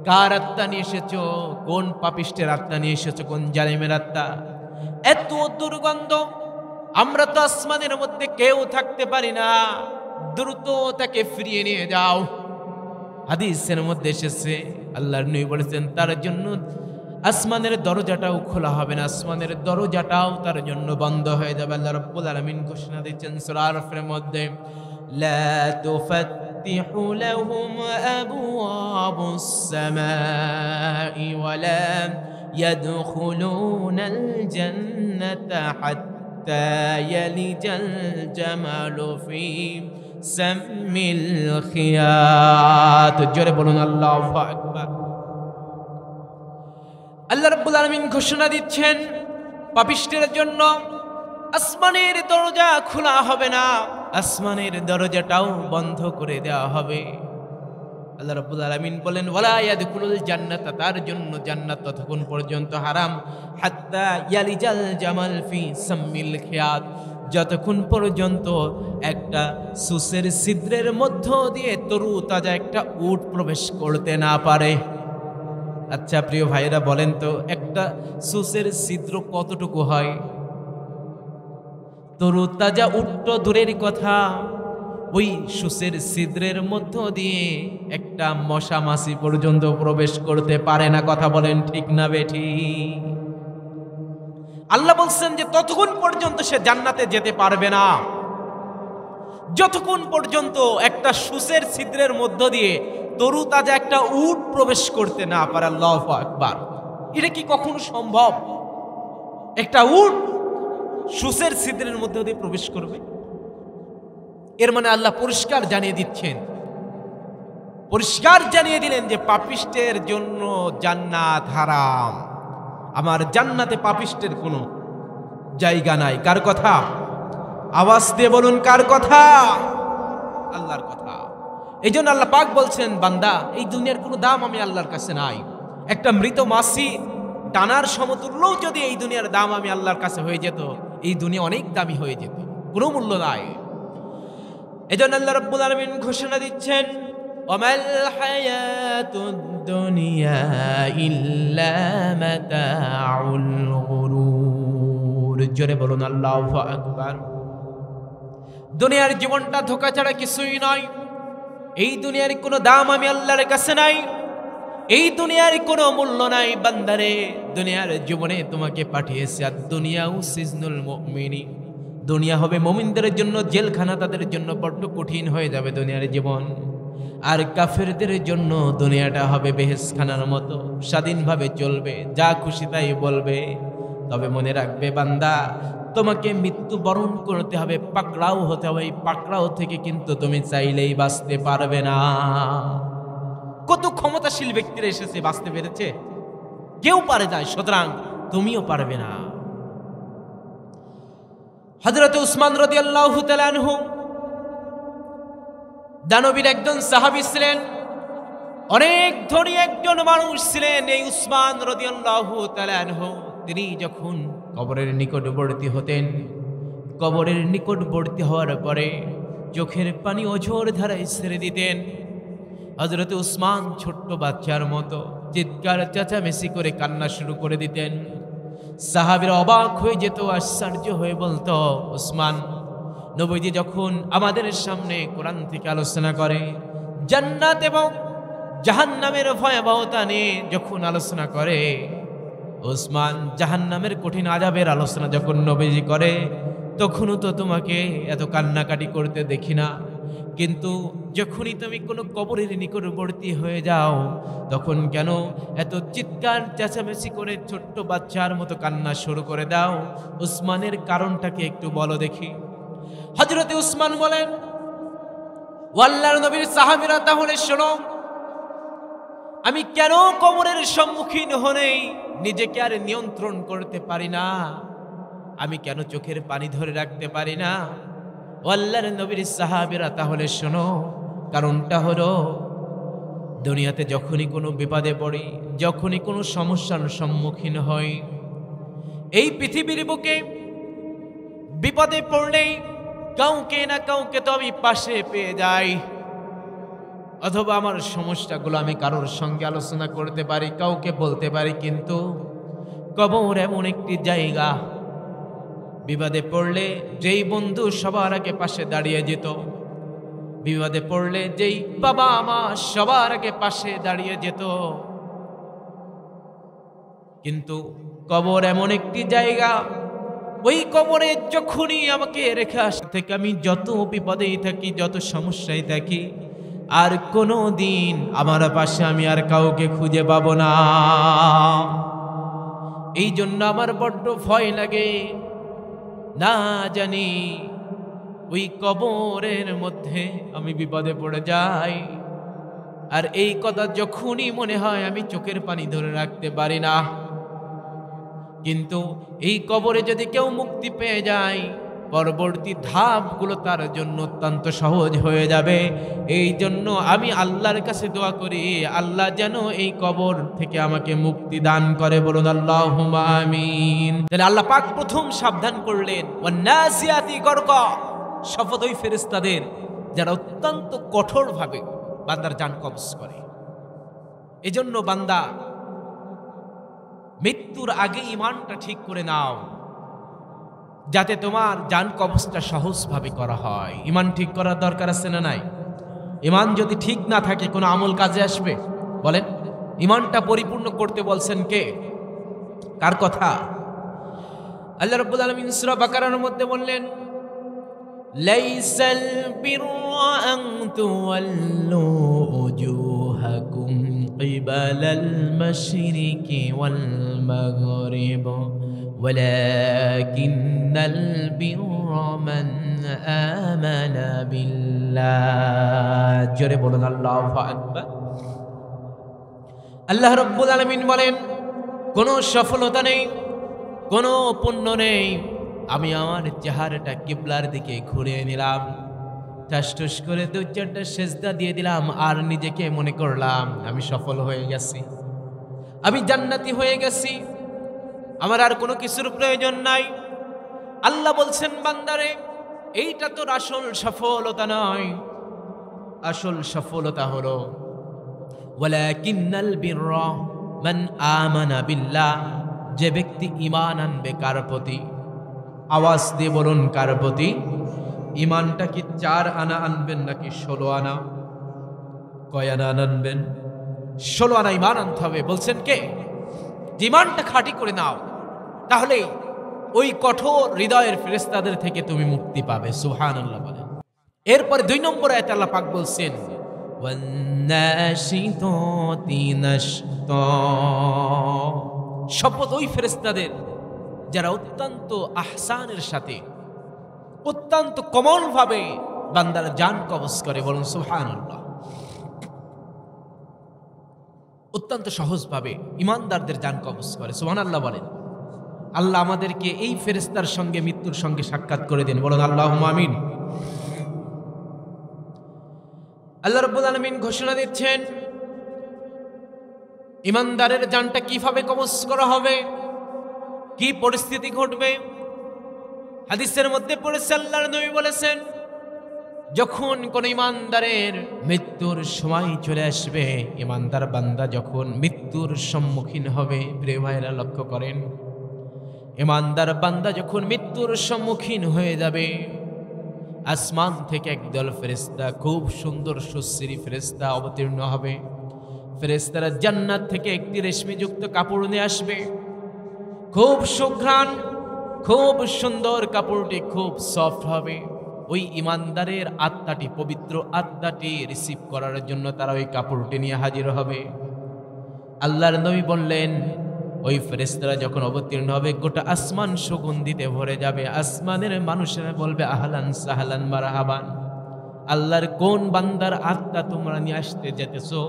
কার আত্মা নিয়ে এসেছো, কোন পাপিষ্টের আত্মা নিয়ে এসেছো, কোন জালিমের আত্মা, এত দুর্গন্ধ। আমরা তো আসমানের মধ্যে কেউ থাকতে পারি না, দ্রুত তাকে ফিরিয়ে নিয়ে যাও। হাদিসের মধ্যে এসেছে, আল্লাহর নবী বলেছেন, তার জন্য আসমানের দরজাটাও খোলা হবে না, আসমানের দরজাটাও তার জন্য বন্ধ হয়ে যাবে। আল্লাহ রাব্বুল আলামিন ঘোষণা দিচ্ছেন সূরা আরফের মধ্যে, লা তুফাত্তিহু লাহুম আবওয়াবুস সামাই ওয়া লা ইয়াদখুলুনাল জান্নাতা হাত্তা ইয়ালিজাল জামালু ফি সামিল খিয়াত। জোরে বলুন আল্লাহু আকবার। আল্লাহ রাব্বুল আলামিন ঘোষণা দিচ্ছেন, পাপিষ্টের জন্য আসমানের দরজা খোলা হবে না, আসমানের দরজাটাও বন্ধ করে দেওয়া হবে। আল্লাহ রাব্বুল আলামিন বলেন, ওয়ালা ইয়াদখুলুল জান্নাত, তার জন্য জান্নাত ততক্ষণ পর্যন্ত হারাম, হাত্তা ইয়ালিজাল জামাল ফি সামিল খিয়াত, যতক্ষণ পর্যন্ত একটা সুসের ছিদ্রের মধ্য দিয়ে তরু তাজা একটা উট প্রবেশ করতে না পারে। আচ্ছা প্রিয় ভাইয়েরা, বলেন তো, একটা সুসের ছিদ্র কতটুকু হয়? তরু তাজা উট তো দূরের কথা, ওই সুসের ছিদ্রের মধ্য দিয়ে একটা মশা মাছি পর্যন্ত প্রবেশ করতে পারে না। কথা বলেন ঠিক না বেঠি? আল্লাহ বলছেন যে ততক্ষণ পর্যন্ত সে জান্নাতে যেতে পারবে না, যতক্ষণ পর্যন্ত একটা সুসের ছিদ্রের মধ্য দিয়ে তরু তাজা একটা উট প্রবেশ করতে না পারে। আল্লাহু আকবার। এটা কি কখনো সম্ভব? একটা উট সুসের ছিদ্রের মধ্য দিয়ে প্রবেশ করবে? এর মানে আল্লাহ পরিষ্কার জানিয়ে দিচ্ছেন, পরিষ্কার জানিয়ে দিলেন যে পাপিষ্টের জন্য জান্নাত হারাম। আমার জান্নাতে পাপিষ্টের কোনো জায়গা নাই। কার কথা? আওয়াজ দিয়ে বলুন, কার কথা? আল্লাহর কথা। এই জন্য আল্লাহ পাক বলছেন, বান্দা, এই দুনিয়ার কোনো দাম আমি আল্লাহর কাছে নাই। একটা মৃত মাছি টানার সমতুল্য যদি এই দুনিয়ার দাম আমি আল্লাহর কাছে হয়ে যেত, এই দুনিয়া অনেক দামি হয়ে যেত, কোনো মূল্য নাই। এই জন্য আল্লাহ রাব্বুল আলামিন ঘোষণা দিচ্ছেন, ওয়ামাল হায়াতুদ দুনিয়া ইল্লা মাতাউল গুরুর। জোরে বলুন আল্লাহু আকবার। দুনিয়ার জীবনটা ধোঁকা ছাড়া কিছুই নয়। এই দুনিয়ার কোনো দাম আমি আল্লাহর কাছে নাই, এই দুনিয়ার কোনো মূল্য নাই। বান্দারে, দুনিয়ার জীবনে তোমাকে পাঠিয়েছে, আর দুনিয়াও সিজনুল মুমিনিন, দুনিয়া হবে মুমিনদের জন্য জেলখানা, তাদের জন্য বড্ড কঠিন হয়ে যাবে দুনিয়ার জীবন। আর কাফেরদের জন্য দুনিয়াটা হবে বেহেশখানার মতো, স্বাধীনভাবে চলবে, যা খুশি তাই বলবে। তবে মনে রাখবে বান্দা, তোমাকে মৃত্যু বরণ করতে হবে, পাকড়াও হতে হবে। এই পাকড়াও থেকে কিন্তু তুমি চাইলেই বাঁচতে পারবে না। কত ক্ষমতাশীল ব্যক্তিরা এসেছে, বাঁচতে পেরেছে? কেউ পারে না, সুতরাং তুমিও পারবে না। হযরত উসমান রাদিয়াল্লাহু তাআলা আনহু দানবীর একজন সাহাবী ছিলেন, অনেক ধনী একজন মানুষ ছিলেন এই উসমান রাদিয়াল্লাহু তাআলা আনহু। তিনি যখন কবরের নিকটবর্তী হতেন, কবরের নিকটবর্তী হওয়ার পরে চোখের পানি অঝোর ধারায় ছেড়ে দিতেন। হযরত উসমান ছোট্ট বাচ্চার মতো চিৎকার চেঁচামেচি করে কান্না শুরু করে দিতেন। সাহাবীরা অবাক হয়ে যেত, আশ্চর্য হয়ে বলতো, উসমান, নবীজি যখন আমাদের সামনে কোরআন থেকে আলোচনা করে, জান্নাত এবং জাহান্নামের ভয়াবহতা নিয়ে যখন আলোচনা করে, উসমান জাহান্নামের কঠিন আযাবের আলোচনা যখন নবীজি করে, তখনও তো তোমাকে এত কান্নাকাটি করতে দেখি না। কিন্তু যখনই তুমি কোনো কবরের নিকটবর্তী হয়ে যাও, তখন কেন এত চিৎকার চেঁচামেচি করে ছোট্ট বাচ্চার মতো কান্না শুরু করে দাও? উসমানের কারণটাকে একটু বলো দেখি। হযরত উসমান বলেন, ও আল্লাহর নবীর সাহাবীরা, তাহলে শোনো, আমি কেন কবরের সম্মুখীন হলেই নিজেকে আর নিয়ন্ত্রণ করতে পারি না? আমি কেন চোখের পানি ধরে রাখতে পারি না? ও আল্লাহর নবীর সাহাবীরা, তাহলে শোনো, কারণটা হলো, দুনিয়াতে যখনই কোনো বিপদে পড়ি, যখনই কোনো সমস্যার সম্মুখীন হই, এই পৃথিবীর বুকে বিপদে পড়লেই কাউকে না কাউকে তো আমি পাশে পেয়ে যাই, অথবা আমার সমস্যাগুলো আমি কারোর সঙ্গে আলোচনা করতে পারি, কাউকে বলতে পারি। কিন্তু কবর এমন একটি জায়গা, বিপদে পড়লে যেই বন্ধু সবার আগে পাশে দাঁড়িয়ে যেত, বিপদে পড়লে যেই বাবা মা সবার আগে পাশে দাঁড়িয়ে যেত, কিন্তু কবর এমন একটি জায়গা, ওই কবরে যখনই আমাকে রেখে আসতে থেকে আমি যত বিপদেই থাকি, যত সমস্যায় থাকি, আর কোনো দিন আমার পাশে আমি আর কাউকে খুঁজে পাবো না। এই জন্য আমার বড্ড ভয় লাগে, না জানি ওই কবরের মধ্যে আমি বিপদে পড়ে যাই। আর এই কথা যখনই মনে হয়, আমি চোখের পানি ধরে রাখতে পারি না। কিন্তু এই কবরে যদি কেউ মুক্তি পেয়ে যায়, পরবর্তী ধাপগুলো তার জন্য অত্যন্ত সহজ হয়ে যাবে। এই জন্য আমি আল্লাহর কাছে দোয়া করি, আল্লাহ যেন এই কবর থেকে আমাকে মুক্তি দান করে। বলুন আল্লাহুম্মা আমিন। তাহলে আল্লাহ পাক প্রথম সাবধান করলেন, ওয়ান্নাসিয়াতি গরকা, শপথ ওই ফেরেশতাদের যারা অত্যন্ত কঠোরভাবে বান্দার জান কবজ করে। এজন্য বান্দা মৃত্যুর আগে ঈমানটা ঠিক করে নাও, যাতে তোমার জান কবজটা সহজভাবে করা হয়। ঈমান ঠিক করার দরকার আছে না নাই? ঈমান যদি ঠিক না থাকে, কোনো আমল কাজে আসবে? বলেন, ঈমানটা পরিপূর্ণ করতে বলছেন কে? কার কথা? আল্লাহ রাব্বুল আলামিন সূরা বাকারার মধ্যে বললেন, লাইসাল বিররা আন তুওয়াল্লু উজুহাকুম কিবালাল মাশরিকি ওয়াল মাগরিব ওয়ালাকিন্নাল বিররা মান আমানা বিল্লাহ। জোরে বলুন আল্লাহু আকবার। আল্লাহ রাব্বুল আলামিন বলেন, কোনো সফলতা নেই, কোনো পুণ্য নেই, আমি আমার চেহারাটা কিবলার দিকে ঘুরিয়ে নিলাম, ঠাসঠুস করে 2-4টা সেজদা দিয়ে দিলাম, আর নিজেকে মনে করলাম আমি সফল হয়ে গেছি, আমি জান্নাতি হয়ে গেছি, আমার আর কোনো কিছুর প্রয়োজন নাই। আল্লাহ বলছেন, বান্দারে, এইটা তোর আসল সফলতা নয়। আসল সফলতা হলো ওয়ালাকিন্নাল বিররা মান আমানা বিল্লাহ, যে ব্যক্তি ঈমান আনবে কার প্রতি? আওয়াজ দিয়ে বলুন, কার প্রতি? ঈমানটা কি 4 আনা আনবেন নাকি 16 আনা? কয় আনা আনবেন? 16 আনা ঈমান আনতে হবে। বলছেন কে? ঈমানটা খাঁটি করে নাও, তাহলে ওই কঠোর হৃদয়ের ফেরেশতাদের থেকে তুমি মুক্তি পাবে। সুবহানাল্লাহ বলেন। এরপরে 2 নম্বর আয়াতে আল্লাহ পাক বলছেন, ওয়ান্নাশিতাতি নাশতা, শপথ ওই ফেরেশতাদের যারা অত্যন্ত আহসানের সাথে, অত্যন্ত কোমল ভাবে বান্দার জান কবজ করে। বলুন সুবহানাল্লাহ। অত্যন্ত সহজভাবে ইমানদারদের জান কবজ করে। সুবহানাল্লাহ বলেন। আল্লাহ আমাদেরকে এই ফেরেশতার সঙ্গে মৃত্যুর সঙ্গে সাক্ষাৎ করে দেন, বলুন আল্লাহুম্মা আমিন। আল্লাহ রাব্বুল আলামিন ঘোষণা দিচ্ছেন ইমানদারের জানটা কিভাবে কবজ করা হবে, কি পরিস্থিতি ঘটবে। হাদিসের মধ্যে পড়েছে, আল্লাহর নবী বলেছেন, যখন কোন ইমানদারের মৃত্যুর সময় চলে আসবে, ইমানদার বান্দা যখন মৃত্যুর সম্মুখীন হবে, প্রিয় ভাইরা লক্ষ্য করেন, ইমানদার বান্দা যখন মৃত্যুর সম্মুখীন হয়ে যাবে, আসমান থেকে একদল ফেরেশতা, খুব সুন্দর সুশ্রী ফেরেশতা অবতীর্ণ হবে। ফেরেশতারা জান্নাত থেকে একটি রেশমিযুক্ত কাপড় নিয়ে আসবে, খুব সুঘ্রাণ, খুব সুন্দর, কাপড়টি খুব সফট হবে। ওই ইমানদারের আত্মাটি, পবিত্র আত্মাটি রিসিভ করার জন্য তারা ওই কাপড়টি নিয়ে হাজির হবে। আল্লাহর নবী বললেন, ওই ফেরেশতারা যখন অবতীর্ণ হবে, গোটা আসমান সুগন্ধিতে ভরে যাবে। আসমানের মানুষেরা বলবে, আহলান সাহলান মারহাবান, আল্লাহর কোন বান্দার আত্মা তোমরা নিয়ে আসতে যেতেছো,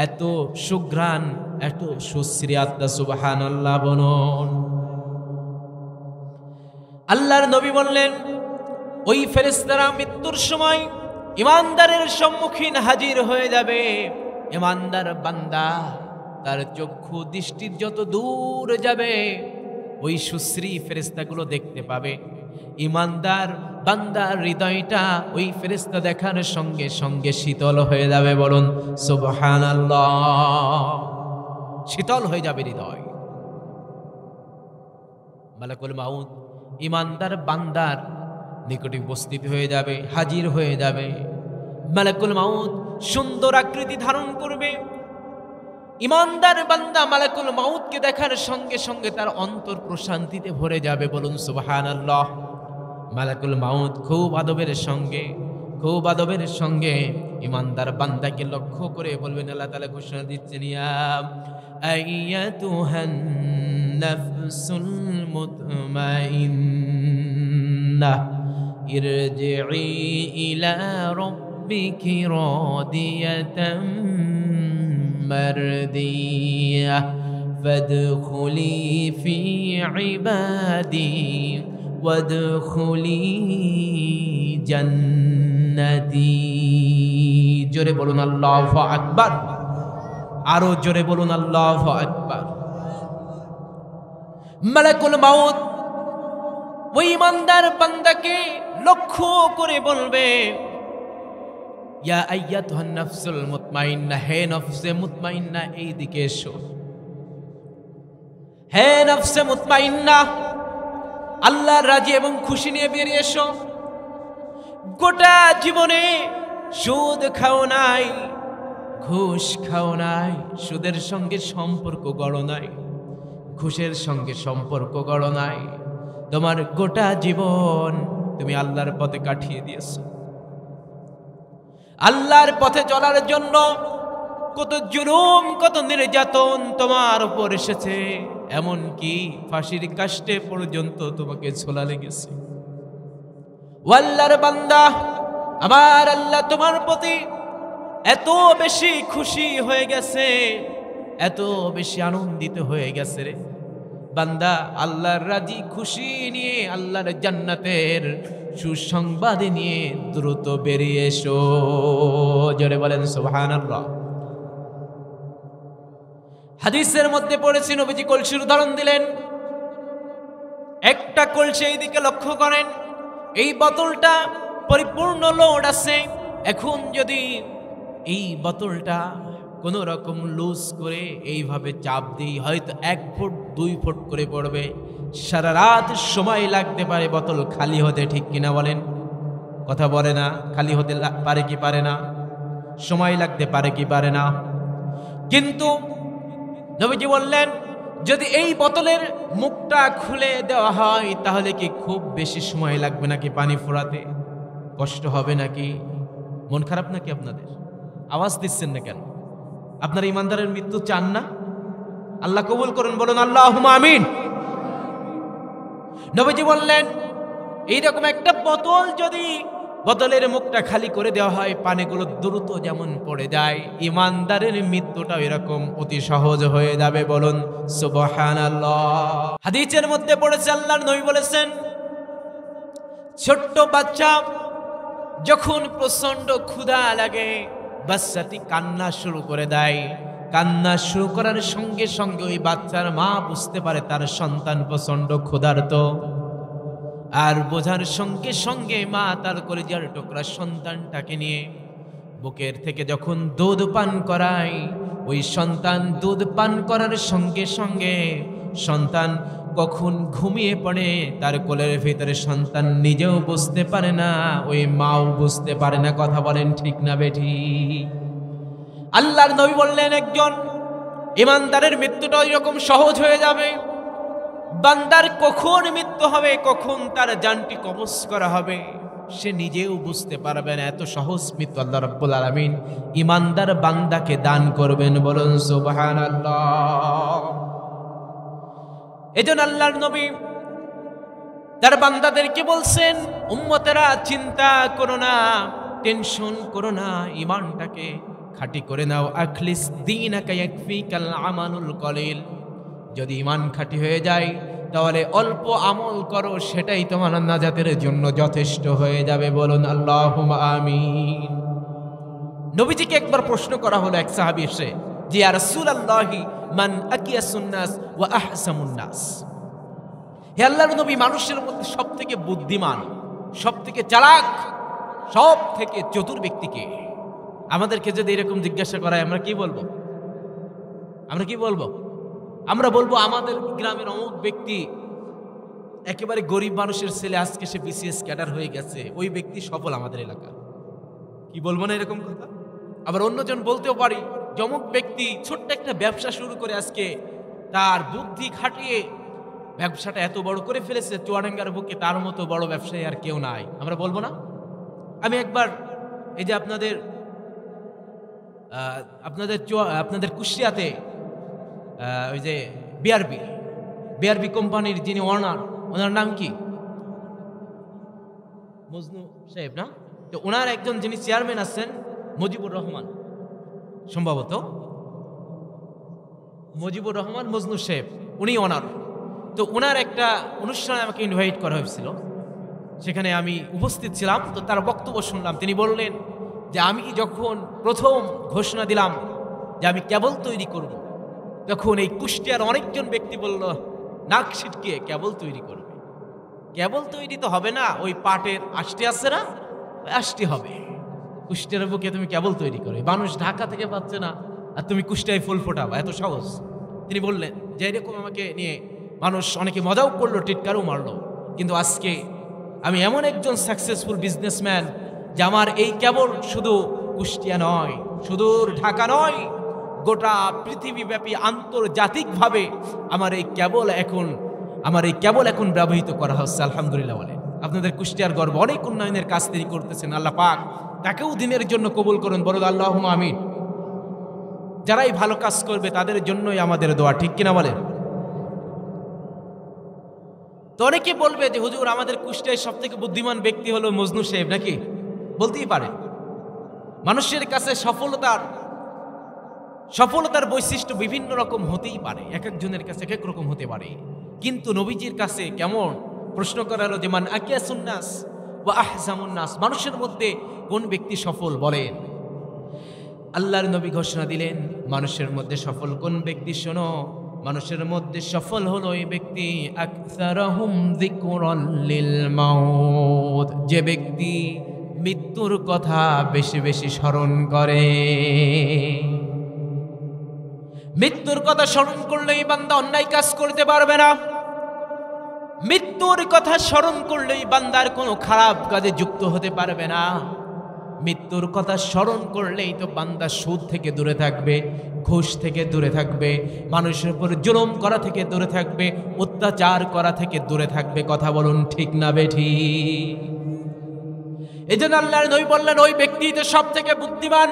এত সুঘ্রাণ, এত সুশ্রী আত্মা, সুবহানাল্লাহ বলুন। আল্লাহর নবী বললেন, ওই ফেরেশতারা মৃত্যুর সময় ইমানদারের সম্মুখীন হাজির হয়ে যাবে। ইমানদার বান্দা তার চক্ষু দৃষ্টি যত দূর যাবে, ওই সুশ্রী ফেরেশতাগুলো দেখতে পাবে। ইমানদার বান্দার হৃদয়টা ওই ফেরেশতা দেখার সঙ্গে সঙ্গে শীতল হয়ে যাবে, বলুন সুবহানাল্লাহ। শীতল হয়ে যাবে হৃদয়। মালাকুল মাউত ইমানদার বান্দার নিকটে উপস্থিত হয়ে যাবে, হাজির হয়ে যাবে। মালাকুল মাউত সুন্দর আকৃতি ধারণ করবে। ইমানদার বান্দা মালাকুল মাউতকে দেখার সঙ্গে সঙ্গে তার অন্তর প্রশান্তিতে ভরে যাবে, বলুন সুবহানাল্লাহ। মালাকুল মাউত খুব আদবের সঙ্গে ইমানদার বান্দাকে লক্ষ্য করে বলবেন, আল্লাহ তাআলা ঘোষণা দিচ্ছেন, ইয়া আইয়াতুহান নাফসুল মুতমাইন্নাহ ইরজিই ইলা রাব্বিকি রাদিয়াতাম মারদিয়াহ ফাদখুলি ফি ইবাদি ওয়াদখুলি জান্নাতি। জোরে বলুন আল্লাহু আকবার, আরো জোরে বলুন আল্লাহু আকবার। মালাকুল মাউত ওই ইমানদার বান্দাকে লক্ষ্য করে বলবে, ইয়া আইয়াতুহান নাফসুল মুতমাইন্না, হে নফসে মুতমাইন্না, এই দিকে এসো। হে নফসে মুতমাইন্না, আল্লাহর রাজি এবং খুশি নিয়ে বেরিয়ে এসো। গোটা জীবনে সুদ খাও নাই, ঘুষ খাও নাই, সুদের সঙ্গে সম্পর্ক গড়ো নাই, ঘুষের সঙ্গে সম্পর্ক গড়ো নাই। তোমার গোটা জীবন তুমি আল্লাহর পথে কাটিয়ে দিয়েছো। আল্লাহর পথে চলার জন্য কত জুলুম, কত নির্যাতন তোমার উপর এসেছে, এমনকি ফাঁসির কাষ্টে পর্যন্ত তোমাকে ঝোলা লেগেছে। ও আল্লাহর বান্দা, আমার আল্লাহ তোমার প্রতি এত বেশি খুশি হয়ে গেছে, এত বেশি আনন্দিত হয়ে গেছে রে বান্দা। আল্লাহর রাজি খুশি নিয়ে, আল্লাহর জান্নাতের সুসংবাদ নিয়ে দ্রুত বেরিয়ে এসো। জোরে বলেন সুবহানাল্লাহ। হাদিসের মধ্যে পড়েছি, নবীজি কলসির উদাহরণ দিলেন। একটা কলসি এইদিকে লক্ষ্য করেন, এই বোতলটা পরিপূর্ণ লোড আছে। এখন যদি এই বোতলটা কোনো রকম লুজ করে এইভাবে চাপ দিই, হয়তো 1 ফুট 2 ফুট করে পড়বে। সারা রাত সময় লাগতে পারে বোতল খালি হতে, ঠিক কিনা বলেন? কথা বলে না? খালি হতে পারে কি পারে না? সময় লাগতে পারে কি পারে না? কিন্তু নবীজি বললেন, যদি এই বোতলের মুখটা খুলে দেওয়া হয়, তাহলে কি খুব বেশি সময় লাগবে নাকি পানি ফোরাতে? কষ্ট হবে নাকি? মন খারাপ নাকি আপনাদের? আওয়াজ দিচ্ছেন না কেন? আপনারা ইমানদারের মৃত্যু চান না? আল্লাহ কবুল করুন, বলুন আল্লাহুম্মা আমিন। নবীজি বললেন, এইরকম একটা বোতল যদি বোতলের মুখটা খালি করে দেওয়া হয়, পানিগুলো দ্রুত যেমন পড়ে যায়, ইমানদারের মৃত্যুটা এরকম অতি সহজ হয়ে যাবে। বলুন সুবহানাল্লাহ। হাদিসের মধ্যে পড়েছে, আল্লাহর নবী বলেছেন, ছোট্ট বাচ্চা যখন প্রচন্ড ক্ষুধা লাগে, বাচ্চাটি কান্না শুরু করে দেয়। কান্না শুরু করার সঙ্গে সঙ্গে ওই বাচ্চার মা বুঝতে পারে তার সন্তান প্রচন্ড ক্ষুধার্ত। আর বোঝার সঙ্গে সঙ্গে মা তার কলিজার টুকরা সন্তানটাকে নিয়ে বুকের থেকে যখন দুধ পান করায়, ওই সন্তান দুধ পান করার সঙ্গে সঙ্গে সন্তান কখন ঘুমিয়ে পড়ে তার কোলের ভিতরে সন্তান নিজেও বুঝতে পারে না, ওই মাও বুঝতে পারে না। কথা বলেন ঠিক না বেঠি? আল্লাহর নবী বললেন, একজন ইমানদারের মৃত্যুটা এরকম সহজ হয়ে যাবে। বান্দার কখন মৃত্যু হবে, কখন তার জানটি কবজ করা হবে, সে নিজেও বুঝতে পারবে না। এত সহজ মৃত্যু আল্লাহ রাব্বুল আলামিন ইমানদার বান্দাকে দান করবেন। বলুন সুবহানাল্লাহ। এজন্য আল্লাহর নবী তার বান্দাদেরকে বলছেন, উম্মতেরা চিন্তা করো না, টেনশন করো না, ঈমানটাকে খাঁটি করে নাও। আখলিস দীনাকা ইয়াকফিকাল আমালুল কলিল। যদি ঈমান খাঁটি হয়ে যায় তাহলে অল্প আমল করো, সেটাই তোমার নাজাতের জন্য যথেষ্ট হয়ে যাবে। বলুন আল্লাহুম্মা আমিন। নবীজিকে একবার প্রশ্ন করা হলো এক সাহাবী এসে, যে ইয়া রাসূলুল্লাহি মান আকিয়াসুন নাস ওয়া আহসামুন নাস। হে আল্লাহর নবী, মানুষের মধ্যে সবথেকে বুদ্ধিমান, সবথেকে চালাক, সবথেকে চতুর ব্যক্তিকে? আমাদেরকে যদি এরকম জিজ্ঞাসা করা হয় আমরা কি বলবো? আমরা কি বলবো? আমরা বলবো আমাদের গ্রামের অমুক ব্যক্তি একেবারে গরিব মানুষের ছেলে, আজকে সে বিসিএস ক্যাডার হয়ে গেছে, ওই ব্যক্তি সফল আমাদের এলাকা। কি বলবো না এরকম কথা? আবার অন্যজন বলতেও পারি অমুক ব্যক্তি ছোট্ট একটা ব্যবসা শুরু করে আজকে তার বুদ্ধি খাটিয়ে ব্যবসাটা এত বড় করে ফেলেছে, চুয়াডাঙ্গার বুকে তার মতো বড় ব্যবসায়ী আর কেউ নাই। আমরা বলবো না? আমি একবার এই যে আপনাদের কুষ্টিয়াতে ওই যে বিআরবি কোম্পানির যিনি ওনার, ওনার নাম কি? মজনু সাহেব না? তো ওনার একজন যিনি চেয়ারম্যান আছেন মুজিবুর রহমান, সম্ভবত মুজিবুর রহমান মজনু সাহেব, উনি ওনার। তো ওনার একটা অনুষ্ঠানে আমাকে ইনভাইট করা হয়েছিল, সেখানে আমি উপস্থিত ছিলাম। তো তার বক্তব্য শুনলাম। তিনি বললেন যে আমি যখন প্রথম ঘোষণা দিলাম যে আমি কেবল তৈরি করব, তখন এই কুষ্টিয়ার অনেকজন ব্যক্তি বলল, নাক ছিটকিয়ে কেবল তৈরি করবে। কেবল তৈরি তো হবে না, ওই পাটের আষ্টি আছে না, আষ্টি হবে। কুষ্টিয়ার বুকে তুমি কেবল তৈরি করবে, মানুষ ঢাকা থেকে পাচ্ছে না আর তুমি কুষ্টিয়ায় ফুল ফোটাবা, এত সহজ? তিনি বললেন যে এরকম আমাকে নিয়ে মানুষ অনেকে মজাও করলো, টিটকারও মারলো, কিন্তু আজকে আমি এমন একজন সাকসেসফুল বিজনেসম্যান যে আমার এই কেবল শুধু কুষ্টিয়া নয়, সুদূর ঢাকা নয়, গোটা পৃথিবীব্যাপী আন্তর্জাতিকভাবে আমার এই কেবল এখন ব্যবহৃত করা হচ্ছে। আলহামদুলিল্লাহ বলেন। আপনাদের কুষ্টিয়ার গর্ব, অনেক উন্নয়নের কাজ তিনি করতেছেন। আল্লাহ পাক তাকেও দিনের জন্য কবুল করুন। বলুন আল্লাহুম্মা আমিন। যারাই ভালো কাজ করবে তাদের জন্যই আমাদের দোয়া, ঠিক কিনা বলেন? তো অনেকে বলবে যে হুজুর আমাদের কুষ্টিয়ায় সব থেকে বুদ্ধিমান ব্যক্তি হলো মজনু সাহেব, নাকি? বলতেই পারে। মানুষের কাছে সফলতার বৈশিষ্ট্য বিভিন্ন রকম হতেই পারে, এক একজনের কাছে এক এক রকম হতে পারে। কিন্তু নবীজির কাছে কেমন প্রশ্ন করা হলো যে মান আকিয়াসুন নাস ওয়া আহসামুন নাস, মানুষের মধ্যে কোন ব্যক্তি সফল বলেন? আল্লাহর নবী ঘোষণা দিলেন মানুষের মধ্যে সফল কোন ব্যক্তি? শোনো, মানুষের মধ্যে সফল হলো ওই ব্যক্তি আকসারহুম যিকরান লিল মাউত, যে ব্যক্তি মৃত্যুর কথা বেশি বেশি স্মরণ করে। মৃত্যুর কথা স্মরণ করলেই বান্দা অন্যায় কাজ করতে পারবে না। মৃত্যুর কথা স্মরণ করলেই বান্দার কোনো খারাপ কাজে যুক্ত হতে পারবে না। মৃত্যুর কথা স্মরণ করলেই তো বান্দা সুদ থেকে দূরে থাকবে, ঘুষ থেকে দূরে থাকবে, মানুষের উপর জুলুম করা থেকে দূরে থাকবে, অত্যাচার করা থেকে দূরে থাকবে। কথা বলুন ঠিক না বেঠিক? এই জন্য আল্লাহর নবী বললেন ওই ব্যক্তি তো সব থেকে বুদ্ধিমান,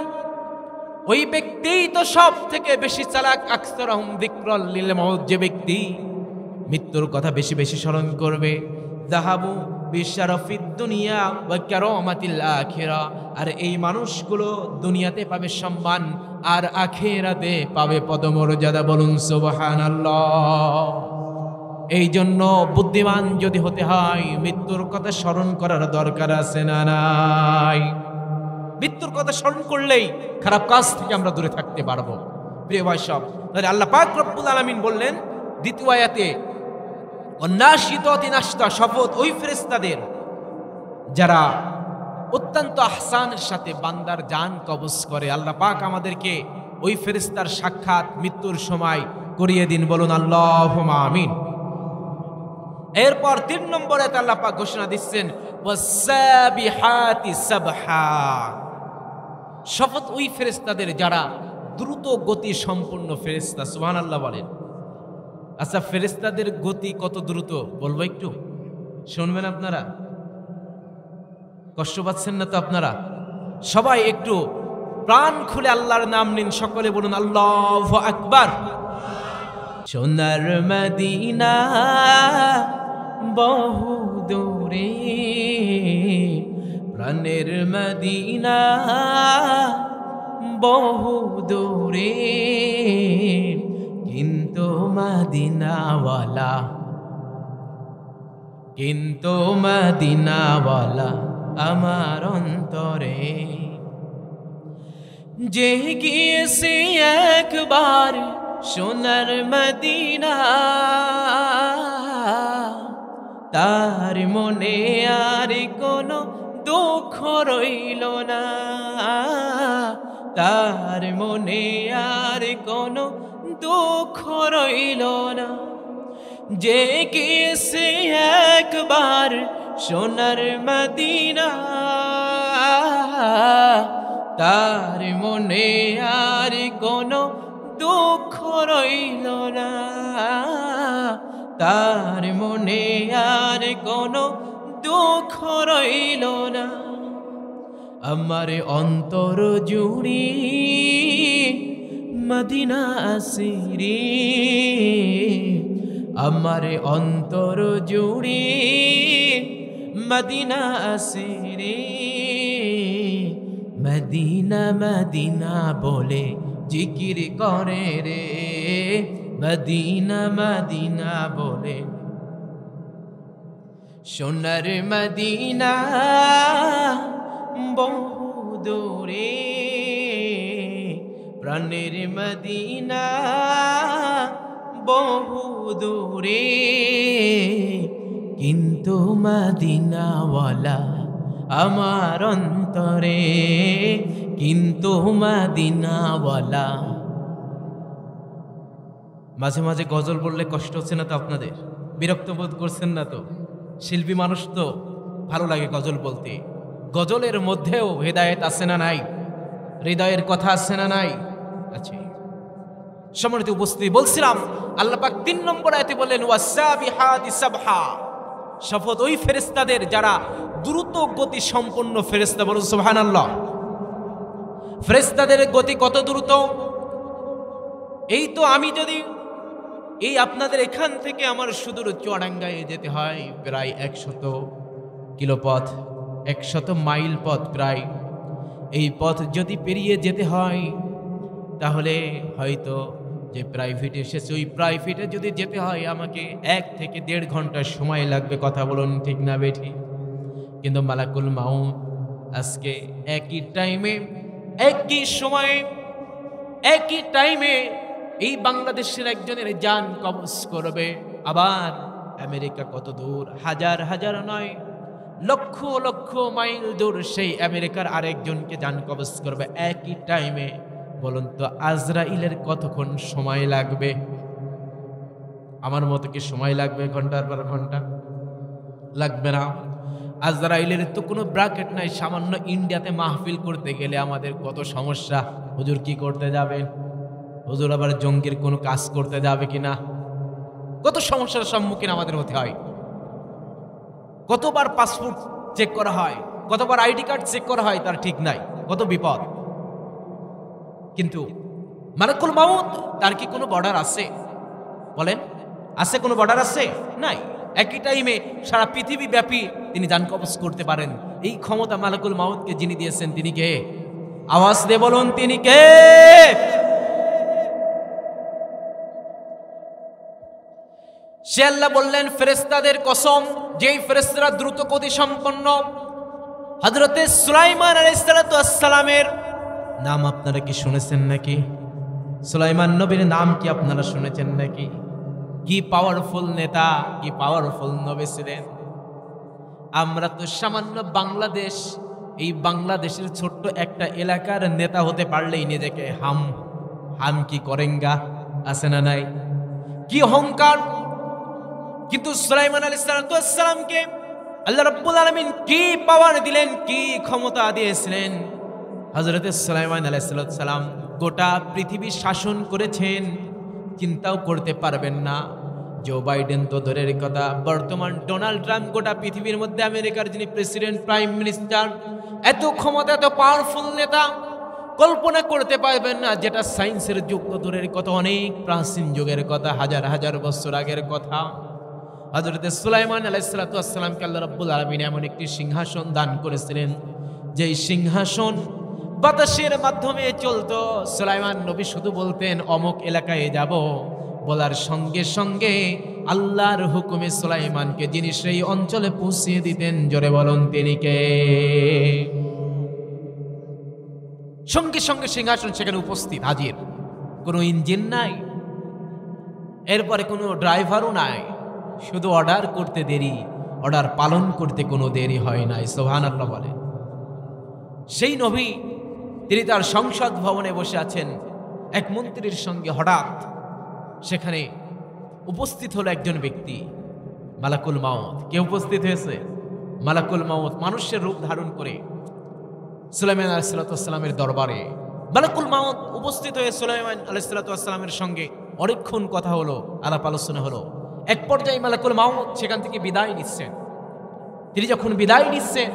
ওই ব্যক্তিই তো সব থেকে বেশি চালাক। আকসারহুম যিকরান লিল মাউত, যে ব্যক্তি মৃত্যুর কথা বেশি বেশি স্মরণ করবে। যাহাবু বিশারাফিদ দুনিয়া ওয়া কারামাতিল আখিরা। আর এই মানুষগুলো দুনিয়াতে পাবে সম্মান আর আখিরাতে পাবে পদমর্যাদা। বলুন সুবহানাল্লাহ। এই জন্য বুদ্ধিমান যদি হতে হয় মৃত্যুর কথা স্মরণ করার দরকার আছে না নাই? মৃত্যুর কথা স্মরণ করলেই খারাপ কাজ থেকে আমরা দূরে থাকতে পারবো। প্রিয় ভাই সব, তাহলে আল্লাহ পাক রব্বুল আলামিন বললেন দ্বিতীয় আয়াতে, অন্নাশিতাতি নাশতা, শপথ ওই ফেরেশতাদের যারা অত্যন্ত আহসানের সাথে বান্দার জান কবজ করে। আল্লাহ পাক আমাদেরকে ওই ফেরেশতার সাক্ষাৎ মৃত্যুর সময় করিয়ে দিন। বলুন আল্লাহুম্মা আমিন। এরপর 3 নম্বরে আল্লাহ পাক ঘোষণা দিচ্ছেন ওয়াসাবিহাতি সাবহা, শপথ ওই ফেরেশতাদের যারা দ্রুত গতি সম্পন্ন ফেরেশতা। সুবহানাল্লাহ বলেন। আচ্ছা, ফেরেশতাদের গতি কত দ্রুত বলবো একটু শুনবেন আপনারা? কষ্ট পাচ্ছেন না তো আপনারা? সবাই একটু প্রাণ খুলে আল্লাহর নাম নিন, সকলে বলুন আল্লাহু আকবার। সোনার মদিনা বহু দূরে, প্রাণের মদিনা বহু দূরে, কিন্তু মদিনাওয়ালা, কিন্তু মদিনাওয়ালা আমার অন্তরে। যে গিয়েছে একবার সোনার মদিনা, তার মনে আর কোনো দুঃখ রইল না, তার মনে আর কোনো দুঃখ রইল না। যে গিয়েছে একবার সোনার মদিনা, তার মনে আর কোনো দুঃখ রইল না, তার মনে আর কোনো দুঃখ রইল না। আমার অন্তর জুড়ি মদিনা আসিরে, আমার অন্তর জুড়ি মদিনা আসিরে। মদিনা মদিনা বলে জিকির করে রে, মদিনা মদিনা বলে। সোনার মদিনা বহু দূরে, প্রাণের মদিনা বহু দূরে, কিন্তু মদিনাওয়ালা আমার অন্তরে, কিন্তু মদিনাওয়ালা। মাঝে মাঝে গজল বললে কষ্ট হচ্ছে না তো আপনাদের? বিরক্ত বোধ করছেন না তো? শিল্পী মানুষ তো ভালো লাগে গজল বলতে। গজলের মধ্যেও হেদায়েত আছে না নাই? হৃদয়ের কথা আছে না নাই? আছে। সম্মানিত উপস্থিতি, বলছিলাম আল্লাহ পাক 3 নম্বর আয়াতে বললেন ওয়াসাবিহাতি সাবহা, শপথ ওই ফেরেশতাদের যারা দ্রুত গতি সম্পন্ন ফেরেশতা। বলুন সুবহানাল্লাহ। ফেরেশতাদের গতি কত দ্রুত? এই তো আমি যদি এই আপনাদের এখান থেকে আমার সুদূর চুয়াডাঙ্গায় যেতে হয় প্রায় 100 কিলো পথ, 100 মাইল পথ প্রায়। এই পথ যদি পেরিয়ে যেতে হয় তাহলে হয়তো যে প্রাইভেট এসেছে ওই প্রাইভেটে যদি যেতে হয় আমাকে 1 থেকে 1.5 ঘন্টা সময় লাগবে। কথা বলুন ঠিক না বেঠি? কিন্তু মালাকুল মাউত আজকে একই টাইমে, একই সময়ে, একই টাইমে এই বাংলাদেশের একজনের জান কবজ করবে। আবার আমেরিকা কত দূর, হাজার হাজার নয় লক্ষ লক্ষ মাইল দূর সেই আমেরিকার আরেকজনকে জান কবজ করবে একই টাইমে। বলুন তো আজরাইলের কতক্ষণ সময় লাগবে? আমার মতো কি সময় লাগবে ঘন্টার পর ঘন্টা? লাগবে না। আজরাইলের তো কোনো ব্র্যাকেট নাই। সামান্য ইন্ডিয়াতে মাহফিল করতে গেলে আমাদের কত সমস্যা। হুজুর কি করতে যাবেন? হুজুর আবার জঙ্গির কোনো কাজ করতে যাবে কিনা? কত সমস্যার সম্মুখীন আমাদের হতে হয়। কতবার পাসপোর্ট চেক করা হয়, কতবার আইডি কার্ড চেক করা হয় তার ঠিক নাই, কত বিপদ। কিন্তু মালাকুল মাউত তার কি কোনো বর্ডার আছে? বলেন, আছে কোনো বর্ডার আছে? নাই। একই টাইমে সারা পৃথিবী ব্যাপী তিনি জান কবজ করতে পারেন। এই ক্ষমতা মালাকুল মাউতকে যিনি দিয়েছেন তিনি কে? আওয়াজ দিয়ে বলুন তিনি কে? সে আল্লাহ বললেন ফেরেশতাদের কসম, যেই ফেরেশতারা দ্রুত গতি সম্পন্ন হযরতে সুলাইমান আলাইহিস সালামের নাম আপনারা কি শুনেছেন নাকি? সুলাইমান নবীর নাম কি আপনারা শুনেছেন নাকি? কি পাওয়ারফুল নেতা, কি পাওয়ারফুল নবী ছিলেন। আমরা তো সামান্য বাংলাদেশ, এই বাংলাদেশের ছোট্ট একটা এলাকার নেতা হতে পারলেই নিজেকে হাম কি করেঙ্গা আছে না নাই, কি অহংকার। কিন্তু সুলাইমান আলাইহিস সালামকে আল্লাহ রাব্বুল আলামিন কি পাওয়ার দিলেন, কি ক্ষমতা দিয়েছিলেন। হযরত সুলাইমান আলাইহিস সালাম গোটা পৃথিবী শাসন করেছেন, চিন্তাও করতে পারবেন না। জো বাইডেন তো দূরের কথা, বর্তমান ডোনাল্ড ট্রাম্প গোটা পৃথিবীর মধ্যে আমেরিকার যিনি প্রেসিডেন্ট, প্রাইম মিনিস্টার, এত ক্ষমতা, এত পাওয়ারফুল নেতা কল্পনা করতে পারবেন না। যেটা সায়েন্সের যুগ তো দূরের কথা, অনেক প্রাচীন যুগের কথা, হাজার হাজার বছর আগের কথা। হযরত সুলাইমান আলাইহিস সালামকে আল্লাহ রাব্বুল আলামিন এমন একটি সিংহাসন দান করেছিলেন, যেই সিংহাসন বাতাসের মাধ্যমে চলতো। সুলাইমান নবী শুধু বলতেন অমুক এলাকায় যাব, বলার সঙ্গে সঙ্গে আল্লাহর হুকুমে সুলাইমানকে যিনি সেই অঞ্চলে পৌঁছিয়ে দিতেন। জোরে বলুন তিনি কে? সঙ্গে সঙ্গে সিংহাসন সেখানে উপস্থিত হাজির। কোনো ইঞ্জিন নাই, এরপরে কোনো ড্রাইভারও নাই, শুধু অর্ডার করতে দেরি, অর্ডার পালন করতে কোনো দেরি হয় নাই। সুবহানাল্লাহ বলেন। সেই নবী তিনি তার সংসদ ভবনে বসে আছেন, এক মন্ত্রীর সঙ্গে হঠাৎ সেখানে উপস্থিত হলো একজন ব্যক্তি, মালাকুল মাউত। কে উপস্থিত হয়েছে? মালাকুল মাউত মানুষের রূপ ধারণ করে সুলাইমান আলাইহিস সালামের দরবারে মালাকুল মাউত উপস্থিত হয়ে সুলাইমান আলাইহিস সালামের সঙ্গে অনেকক্ষণ কথা হলো, আলাপ আলোচনা হলো। এক পর্যায়ে মালাকুল মাউত সেখান থেকে বিদায় নিচ্ছেন। তিনি যখন বিদায় নিচ্ছেন,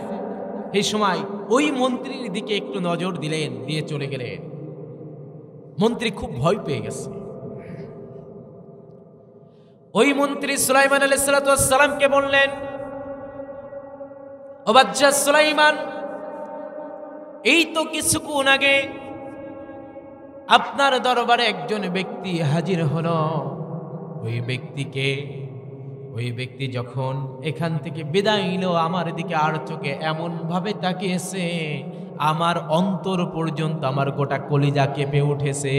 এই সময় ওই মন্ত্রীর দিকে একটু নজর দিলেন, দিয়ে চলে গেলেন। মন্ত্রী খুব ভয় পেয়ে গেছে। ওই মন্ত্রী সুলাইমান আলাইহিস সালামকে বললেন, ও বাদশা সুলাইমান, এই তো কিছুক্ষণ আগে আপনার দরবারে একজন ব্যক্তি হাজির হলো। ওই ব্যক্তি যখন এখান থেকে বিদায় নিল, আমার দিকে আর চোখে এমন ভাবে তাকিয়েছে, আমার অন্তর পর্যন্ত, আমার গোটা কলিজা কেঁপে উঠেছে।